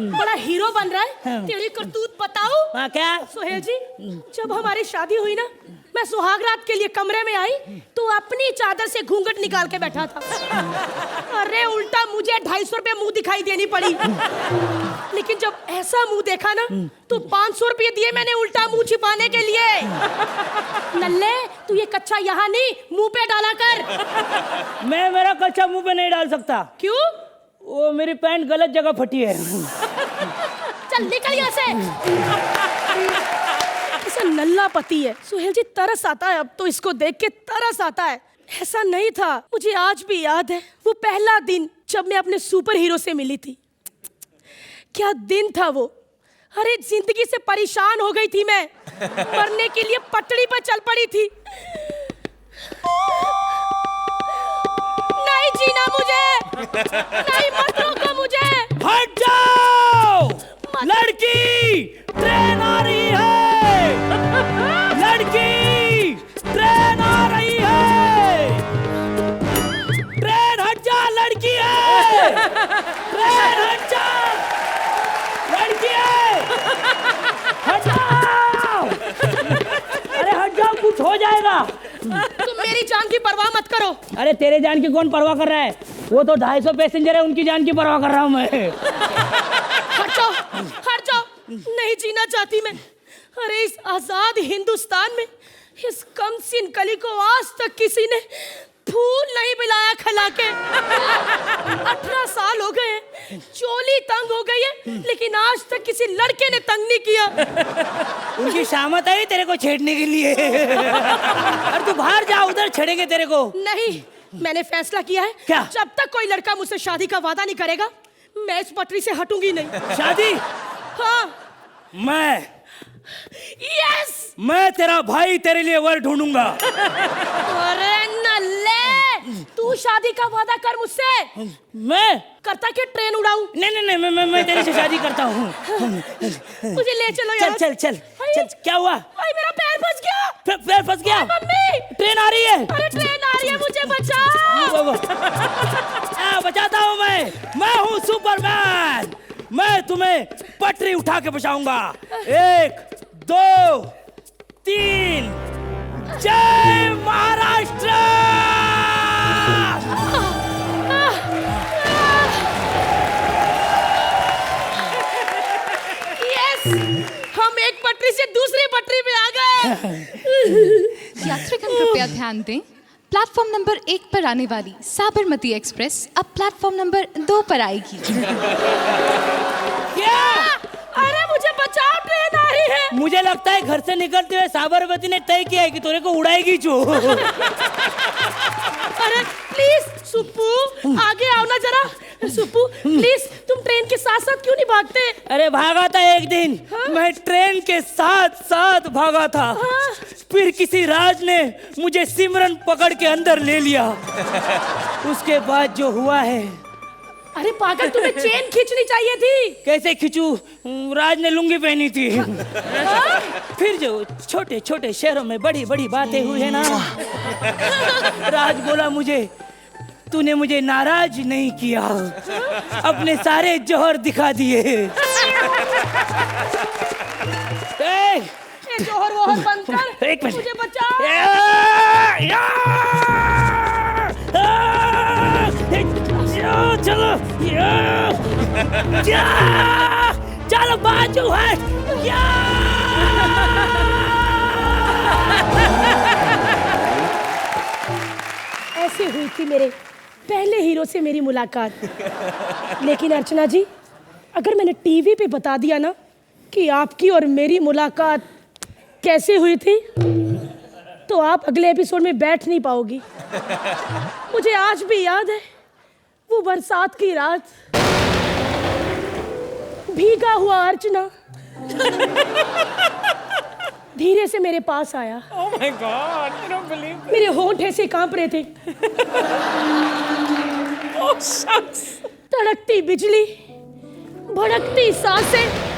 बड़ा हीरो बन रहा है। तेरी करतूत बताऊं? हाँ, क्या? सोहेल जी, जब हमारी शादी हुई ना, मैं सुहाग रात के लिए कमरे में आई तो अपनी चादर से घूंघट निकाल के बैठा था। अरे उल्टा मुझे 250 रुपये मुंह दिखाई देनी पड़ी। लेकिन जब ऐसा मुंह देखा ना, तो 500 रुपये दिए मैंने उल्टा मुंह छिपाने के लिए। नल्ले, तू ये कच्चा यहाँ नहीं, मुंह पे डाला कर। मैं मेरा कच्चा मुंह पे नहीं डाल सकता। क्यों? वो मेरी पैंट गलत जगह फटी है। चल निकल यहाँ से। ऐसा नल्ला पति है। सुहेल जी, तरस आता है अब तो, इसको देख के तरस आता है। ऐसा नहीं था। मुझे आज भी याद है वो पहला दिन जब मैं अपने सुपर हीरो से मिली थी। क्या दिन था वो। अरे जिंदगी से परेशान हो गई थी मैं, मरने के लिए पटड़ी पर चल पड़ी थी। नहीं जीना मुझे, नहीं मत रोको मुझे। हट जाओ लड़की, ट्रेन आ रही है। लड़की, ट्रेन आ रही है। ट्रेन हट जा, लड़की है। ट्रेन हट जा, लड़की है। हट जाओ। अरे हट जाओ, कुछ हो जाएगा। तुम मेरी जान की परवाह मत करो। अरे तेरे जान की कौन परवाह कर रहा है? वो तो 250 पैसेंजर है, उनकी जान की परवाह कर रहा हूँ मैं। हट जाओ, हट जाओ। नहीं जीना चाहती मैं। अरे इस आजाद हिंदुस्तान में इस कमसिन कली को आज तक किसी ने फूल नहीं पिलाया खिला के। 18 साल हो गए, चोली तंग हो गई है, लेकिन आज तक किसी लड़के ने तंग नहीं किया। उनकी शामत आई तेरे को छेड़ने के लिए। अरे तू बाहर जा, उधर छेड़ेंगे तेरे को। नहीं, मैंने फैसला किया है। क्या? जब तक कोई लड़का मुझसे शादी का वादा नहीं करेगा, मैं इस पटरी से हटूंगी नहीं। शादी? हाँ। यस, मैं तेरा भाई तेरे लिए वर ढूंढूंगा। अरे नल्ले, तू शादी का वादा कर मुझसे। मैं करता कि ट्रेन उड़ाऊं? नहीं, मैं तेरे से शादी करता हूँ। मुझे ले चलो यार। चल। क्या हुआ? मेरा पैर फंस गया। पैर फंस गया? मम्मी, ट्रेन आ रही है। अरे ट्रेन आ रही है, मुझे बचाओ। बचाता हूँ मैं हूँ सुपरमैन। मैं तुम्हें पटरी उठा के बचाऊंगा। 1 2 3, जय महाराष्ट्र। पटरी से दूसरी पटरी पे आ गए। यात्रीगण कृपया ध्यान दें, प्लेटफॉर्म नंबर 1 पर आने वाली साबरमती एक्सप्रेस अब प्लेटफॉर्म नंबर 2 पर आएगी। क्या? अरे मुझे बचाओ, ट्रेन आ रही है। मुझे लगता है घर से निकलते हुए साबरमती ने तय किया है कि तेरे को उड़ाएगी जो। अरे प्लीज सुप्पू आगे आओ ना जरा। सुप्पू प्लीज, तुम ट्रेन के साथ साथ क्यों नहीं भागते? अरे भागा था एक दिन। मैं ट्रेन के साथ साथ भागा था। फिर किसी राज ने मुझे सिमरन पकड़ के अंदर ले लिया। उसके बाद जो हुआ है। अरे पागल, तुम्हें चेन खींचनी चाहिए थी। कैसे खींचू? राज ने लुंगी पहनी थी। फिर जो छोटे छोटे शहरों में बड़ी बड़ी बातें हुई है ना, राज बोला मुझे, तूने मुझे नाराज नहीं किया, अपने सारे जौहर दिखा दिए। जौहर वोहर बंद कर, एक मिनट, मुझे बचाओ। चलो चलो बाजू है। ऐसे हुई थी मेरे पहले हीरो से मेरी मुलाकात। लेकिन अर्चना जी, अगर मैंने टीवी पे बता दिया ना कि आपकी और मेरी मुलाकात कैसे हुई थी, तो आप अगले एपिसोड में बैठ नहीं पाओगी। मुझे आज भी याद है वो बरसात की रात, भीगा हुआ अर्चना धीरे से मेरे पास आया। Oh my God, I don't believe it. मेरे होंठ ऐसे कांप रहे थे। Oh shucks. तड़कती बिजली, भड़कती सांसें।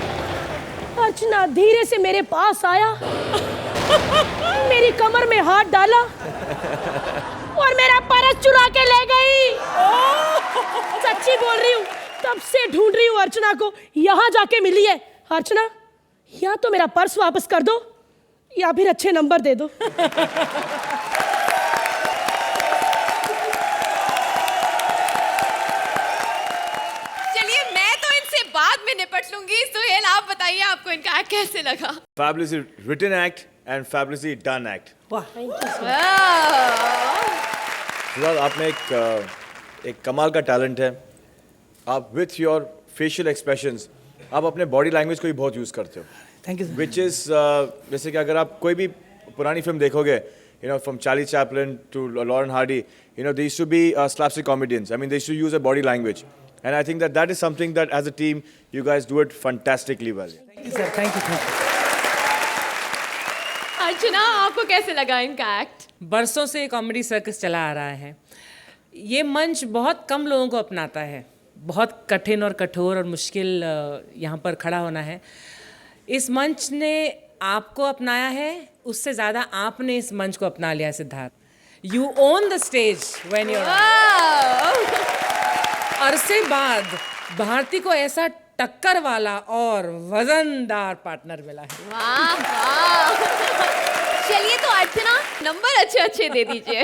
अर्चना धीरे से मेरे पास आया, मेरी कमर में हाथ डाला और मेरा पर्स चुरा के ले गई। सच्ची बोल रही हूँ, तब से ढूंढ रही हूँ अर्चना को। यहाँ जाके मिली है। अर्चना, या तो मेरा पर्स वापस कर दो या फिर अच्छे नंबर दे दो। चलिए, मैं तो इनसे बाद में निपट लूंगी। सुहेल, आप बताइए आपको इनका एक्ट कैसे लगा? Fabulously written act and fabulously done act. फिलहाल आप में एक कमाल का टैलेंट है। आप विथ योर फेशियल एक्सप्रेशंस आप अपने बॉडी लैंग्वेज को भी बहुत यूज़ करते हो। Thank you. विच इज़ जैसे कि अगर आप कोई भी पुरानी फिल्म देखोगे, you know, from Charlie Chaplin to Lauren Hardy, you know, they used to be slapstick comedians. I mean, they used to use a body language. And I think that is something that as a team, you guys do it fantastically well. Thank you, sir. Thank you. अर्चना, आपको कैसे लगा इनका act? बरसों से comedy circus चला आ रहा है। ये मंच बहुत कम लोगों को अपनाता है। बहुत कठिन और कठोर और मुश्किल यहाँ पर खड़ा होना है। इस मंच ने आपको अपनाया है, उससे ज़्यादा आपने इस मंच को अपना लिया Siddharth. You own the stage when you अरसे बाद भारती को ऐसा टक्कर वाला और वजनदार पार्टनर मिला है। वाह वाह। चलिए तो अर्चना, नंबर अच्छे अच्छे दे दीजिए।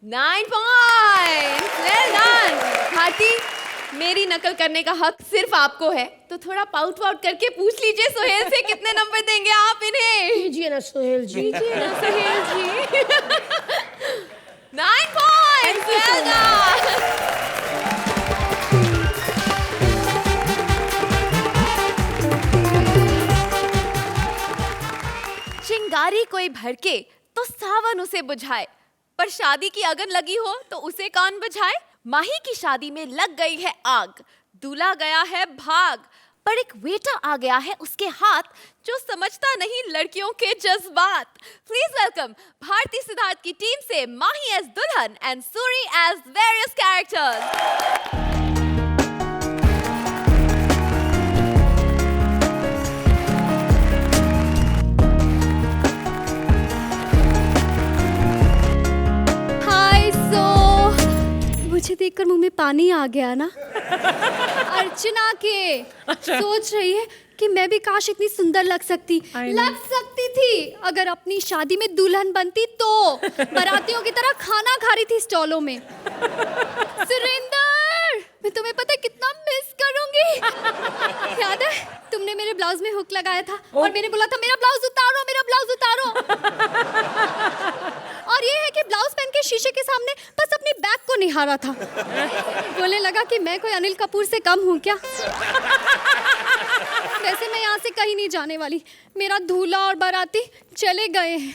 9 पॉइंट्स, वेल डन। भारती, मेरी नकल करने का हक सिर्फ आपको है, तो थोड़ा पाउट वाउट करके पूछ लीजिए सुहेल से कितने नंबर देंगे आप इन्हें। कीजिए ना सुहेल जी। कीजिए ना सुहेल जी। 9 पॉइंट्स, वेल डन। चिंगारी कोई भड़के तो सावन उसे बुझाए, पर शादी की अगन लगी हो तो उसे कौन बुझाए? माही की शादी में लग गई है आग, दूल्हा गया है भाग, पर एक वेटर आ गया है उसके हाथ, जो समझता नहीं लड़कियों के जज्बात। प्लीज वेलकम भारती सिद्धार्थ की टीम से माही एज दुल्हन and Suri as various characters. मुझे देखकर मुंह में पानी आ गया ना। अर्चना के सोच रही है कि मैं भी काश इतनी सुंदर लग सकती थी अगर अपनी शादी में दुल्हन बनती तो। बारातियों की तरह खाना खा रही थी स्टॉलों में। सुरेंदर, मैं तुम्हें पता है कितना मिस करूंगी। याद है तुमने मेरे ब्लाउज में हुक लगाया था और मैंने बोला था मेरा ब्लाउज उतारो, मेरा ब्लाउज उतारो। और ये है कि ब्लाउज पहन के शीशे के सामने बस अपनी बैक को निहारा था। बोलने लगा कि मैं कोई अनिल कपूर से कम हूँ क्या। वैसे मैं यहाँ से कहीं नहीं जाने वाली। मेरा दूल्हा और बाराती चले गए हैं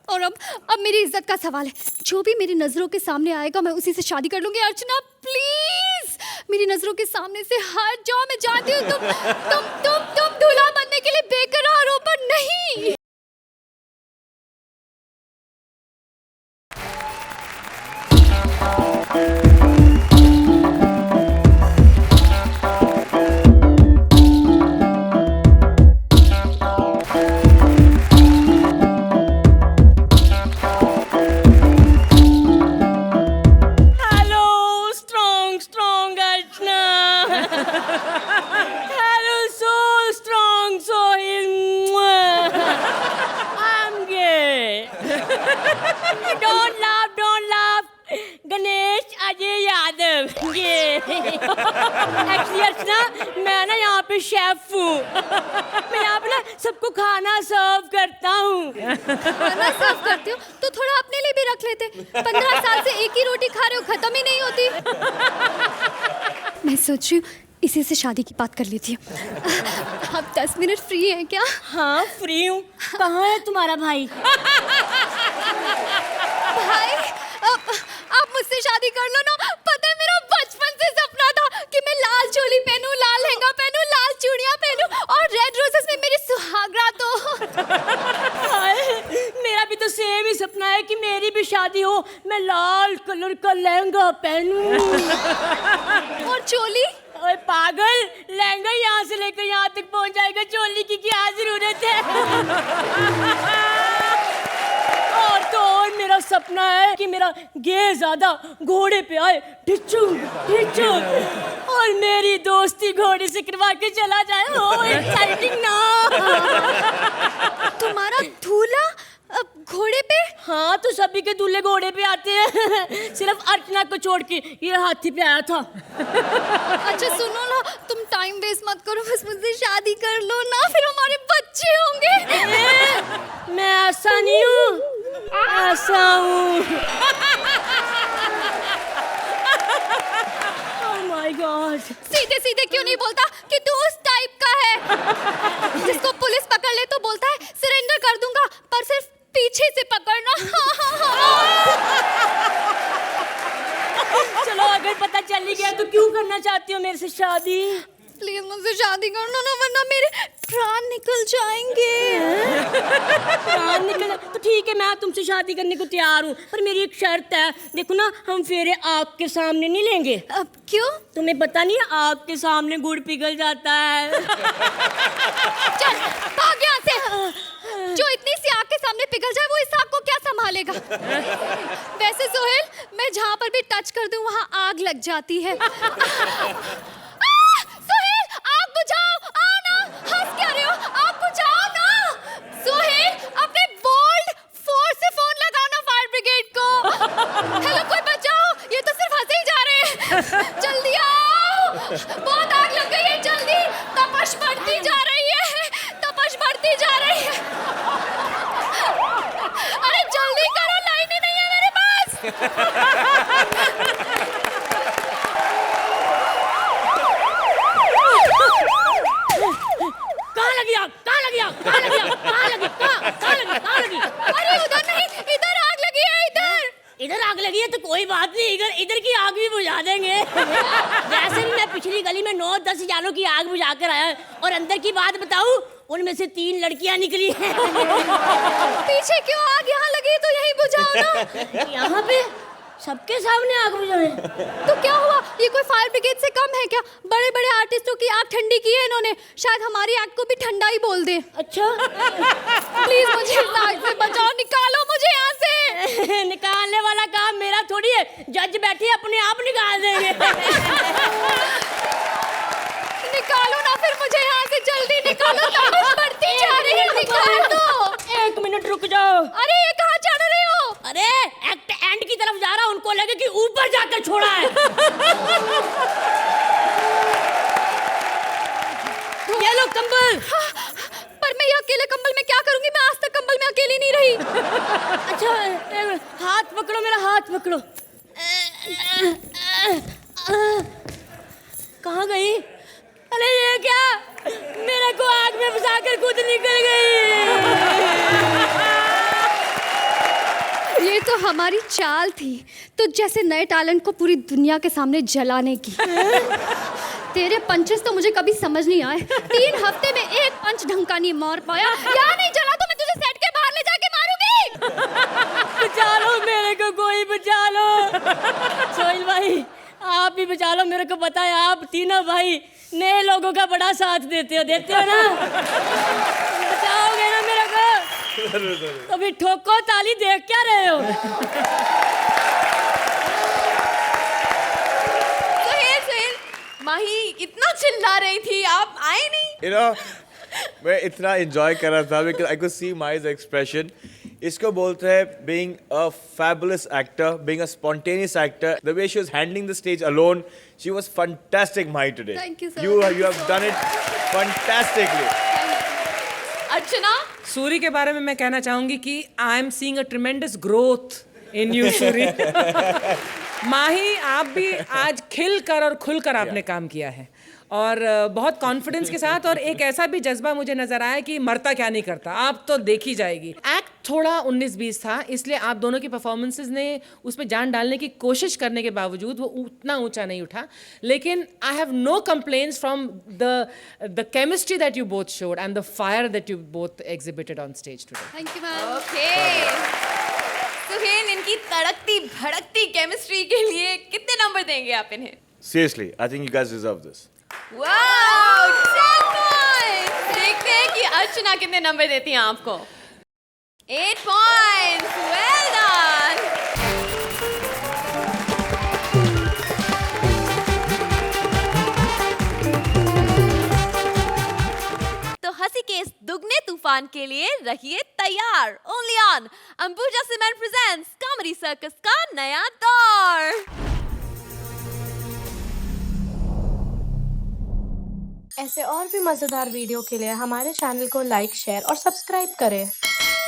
और अब मेरी इज्जत का सवाल है। जो भी मेरी नजरों के सामने आएगा मैं उसी से शादी कर लूंगी। अर्चना प्लीज मेरी नजरों के सामने से हट जाओ। मैं जानती हूँ तुम दूल्हा बनने के लिए बेकरार हो, पर नहीं। मैं ना यहाँ पे शेफ हूँ। मैं यहाँ पे ना सबको खाना सर्व करता हूँ। खाना सर्व करते हो तो थोड़ा अपने लिए भी रख लेते। 15 साल से एक ही रोटी खा रहे हो, खत्म ही नहीं होती। मैं सोच रही हूँ इसी से शादी की बात कर लीजिए। आप 10 मिनट फ्री हैं क्या? हाँ फ्री हूँ। कहाँ है तुम्हारा भाई? भाई आप मुझसे शादी कर लो ना। पता है मेरा बचपन से सपना था कि मैं लाल चोली पहनूं, लाल लहंगा पहनूं, लाल चूड़ियां पहनूं और रेड रोजेस में मेरी सुहागरात हो। मेरा भी तो सेम ही सपना है कि मेरी भी शादी हो, मैं लाल कलर का लहंगा पहनूं। और चोली? ओए पागल, लहंगा यहाँ से लेकर यहाँ तक पहुँच जाएगा, चोली की क्या जरूरत है। और मेरा सपना है कि मेरा गेहज़ादा घोड़े पे आए, ढिच्चू ढिच्चू, और मेरी दोस्ती घोड़े से करवा के चला जाए। ओह एक्साइटिंग ना। तुम्हारा दूल्हा घोड़े पे? हाँ तो सभी के दूल्हे घोड़े पे आते हैं, सिर्फ अर्चना को छोड़ के ये हाथी पे आया था। अच्छा सुनो ना, तुम टाइम वेस्ट मत करो, बस मुझसे शादी कर लो ना, फिर हमारे बच्चे होंगे। मैं ऐसा नहीं हूँ, ऐसा हूँ। Oh my God. सीधे सीधे क्यों नहीं बोलता कि तू उस टाइप का है जिसको पुलिस पकड़ ले तो बोलता है सरेंडर कर दूंगा, पर सिर्फ पीछे से पकड़ना। चलो अगर पता चल ही गया तो क्यों करना चाहती हो मेरे से शादी? प्लीज मुझसे शादी कर लो ना, वरना मेरे प्राण निकल जाएंगे। प्राण निकल तो ठीक है, मैं तुमसे शादी करने को तैयार हूँ, पर मेरी एक शर्त है। देखो ना, हम फेरे आग के सामने नहीं लेंगे। अब क्यों? तुम्हें पता नहीं आग के सामने गुड़ पिघल जाता है। चल भाग यहाँ से। जो इतनी सी आग के सामने पिघल जाए वो इस आग को क्या संभालेगा? वैसे सोहेल, मैं जहाँ पर भी टच कर दूँ वहाँ आग लग जाती है। सोहेल आग बुझाओ, आओ ना, हंस क्या रहे हो? आग बुझाओ ना। सोहेल अपने बोल्ड फोर्स से फोन लगाना फायर ब्रिगेड को। हेलो कोई बचाओ, ये तो सिर्फ हंसे ही जा रहे हैं। जल्दी आओ, बहुत आग लग गई है, जल्दी। तपश बढ़ती जा रही है, तपश बढ़ती जा रही है। अरे जल्दी करो, लाइन ही नहीं है मेरे पास। कहाँ लगी आग? कहाँ लगी आग? कहाँ लगी आग? कहाँ लगी? कहाँ लगी? कहाँ लगी? अरे उधर नहीं, इधर आग लगी है, इधर। इधर आग लगी है तो कोई बात नहीं, इधर की आग भी बुझा देंगे। वैसे भी मैं पिछली गली में 9-10 जानों की आग बुझा कर आया, और अंदर की बात बताऊं, उनमें से 3 लड़कियां निकली हैं। पीछे क्यों आग यहाँ लगी, तो यहीं बुझाओ ना। यहाँ पे सबके सामने आग बुझाए तो क्या हुआ? ये कोई फायर ब्रिगेड से कम है क्या? बड़े बड़े आर्टिस्टों की आग ठंडी की है इन्होंने, शायद हमारी आग को भी ठंडा ही बोल दे। अच्छा प्लीज मुझे इस आग से बचाओ, निकालो मुझे यहाँ से। निकालने वाला काम मेरा थोड़ी है, जज बैठे अपने आप निकाल देंगे। निकालो ना फिर मुझे यहाँ से, जल्दी निकालो, तपश बढ़ती जा रही है, निकाल दो। 1 मिनट रुक जाओ। अरे ये कहाँ चढ़ रहे हो? अरे एक्ट एंड की तरफ जा रहा हूँ, उनको बोलेगा कि ऊपर जाकर छोड़ा है। ये लो कंबल। पर मैं ये अकेले कंबल में क्या करूंगी? मैं आज तक कंबल में अकेली नहीं रही। अच्छा हाथ पकड़ो, मेरा हाथ पकड़ो। कहाँ गई? अरे ये क्या, मेरे को आग में फंसाकर खुद निकल गई। ये तो हमारी चाल थी, तो जैसे नए टैलेंट को पूरी दुनिया के सामने जलाने की। तेरे पंचेस तो मुझे कभी समझ नहीं आए। 3 हफ्ते में एक पंच ढंग का नहीं मार पाया। या नहीं जला तो मैं तुझे सेट के बाहर ले जाके मारूंगी। बचा लो मेरे को, कोई बचा लो। सोहेल भाई आप भी बचा लो, मेरे को पता है आप तीनों भाई नए लोगों का बड़ा साथ देते हो ना। बचाओगे ना मेरे को? तो भी ठोको ताली, देख क्या रहे हो? सुहेल, माही इतना चिल्ला रही थी, आप आए नहीं। You know, मैं इतना enjoy कर रहा था because I could see Mahi's expression. इसको बोलते हैं being a fabulous actor, being a spontaneous actor. The way she was handling the stage alone, she was fantastic, Mahi, today. Thank you, sir. You have done it fantastically. अर्चना, सूरी के बारे में मैं कहना चाहूंगी कि I am seeing a tremendous growth in you Suri. Mahi आप भी आज खिल कर और खुल कर आपने काम किया है और बहुत कॉन्फिडेंस के साथ, और एक ऐसा भी जज्बा मुझे नजर आया कि मरता क्या नहीं करता, आप तो देखी जाएगी। एक्ट थोड़ा 19-20 था, इसलिए आप दोनों की परफॉर्मेंसेस ने उसमें जान डालने की कोशिश करने के बावजूद वो उतना ऊंचा नहीं उठा, लेकिन I have no complaints from the chemistry that you both showed and the fire that you both exhibited on stage today. Thank you ma'am. Okay Suhail, इनकी तड़कती भड़कती केमिस्ट्री के लिए कितने नंबर देंगे आप इन्हें? Seriously, I think you guys deserve this. Wow, 10 points. देखते हैं कि अर्चना कितने नंबर देती हैं आपको। 8 पॉइंट्स, वेल डन। तो हंसी के इस दुगने तूफान के लिए रहिए तैयार। Only on Ambuja cement presents comedy circus का नया दौर। ऐसे और भी मज़ेदार वीडियो के लिए हमारे चैनल को लाइक, शेयर और सब्सक्राइब करें।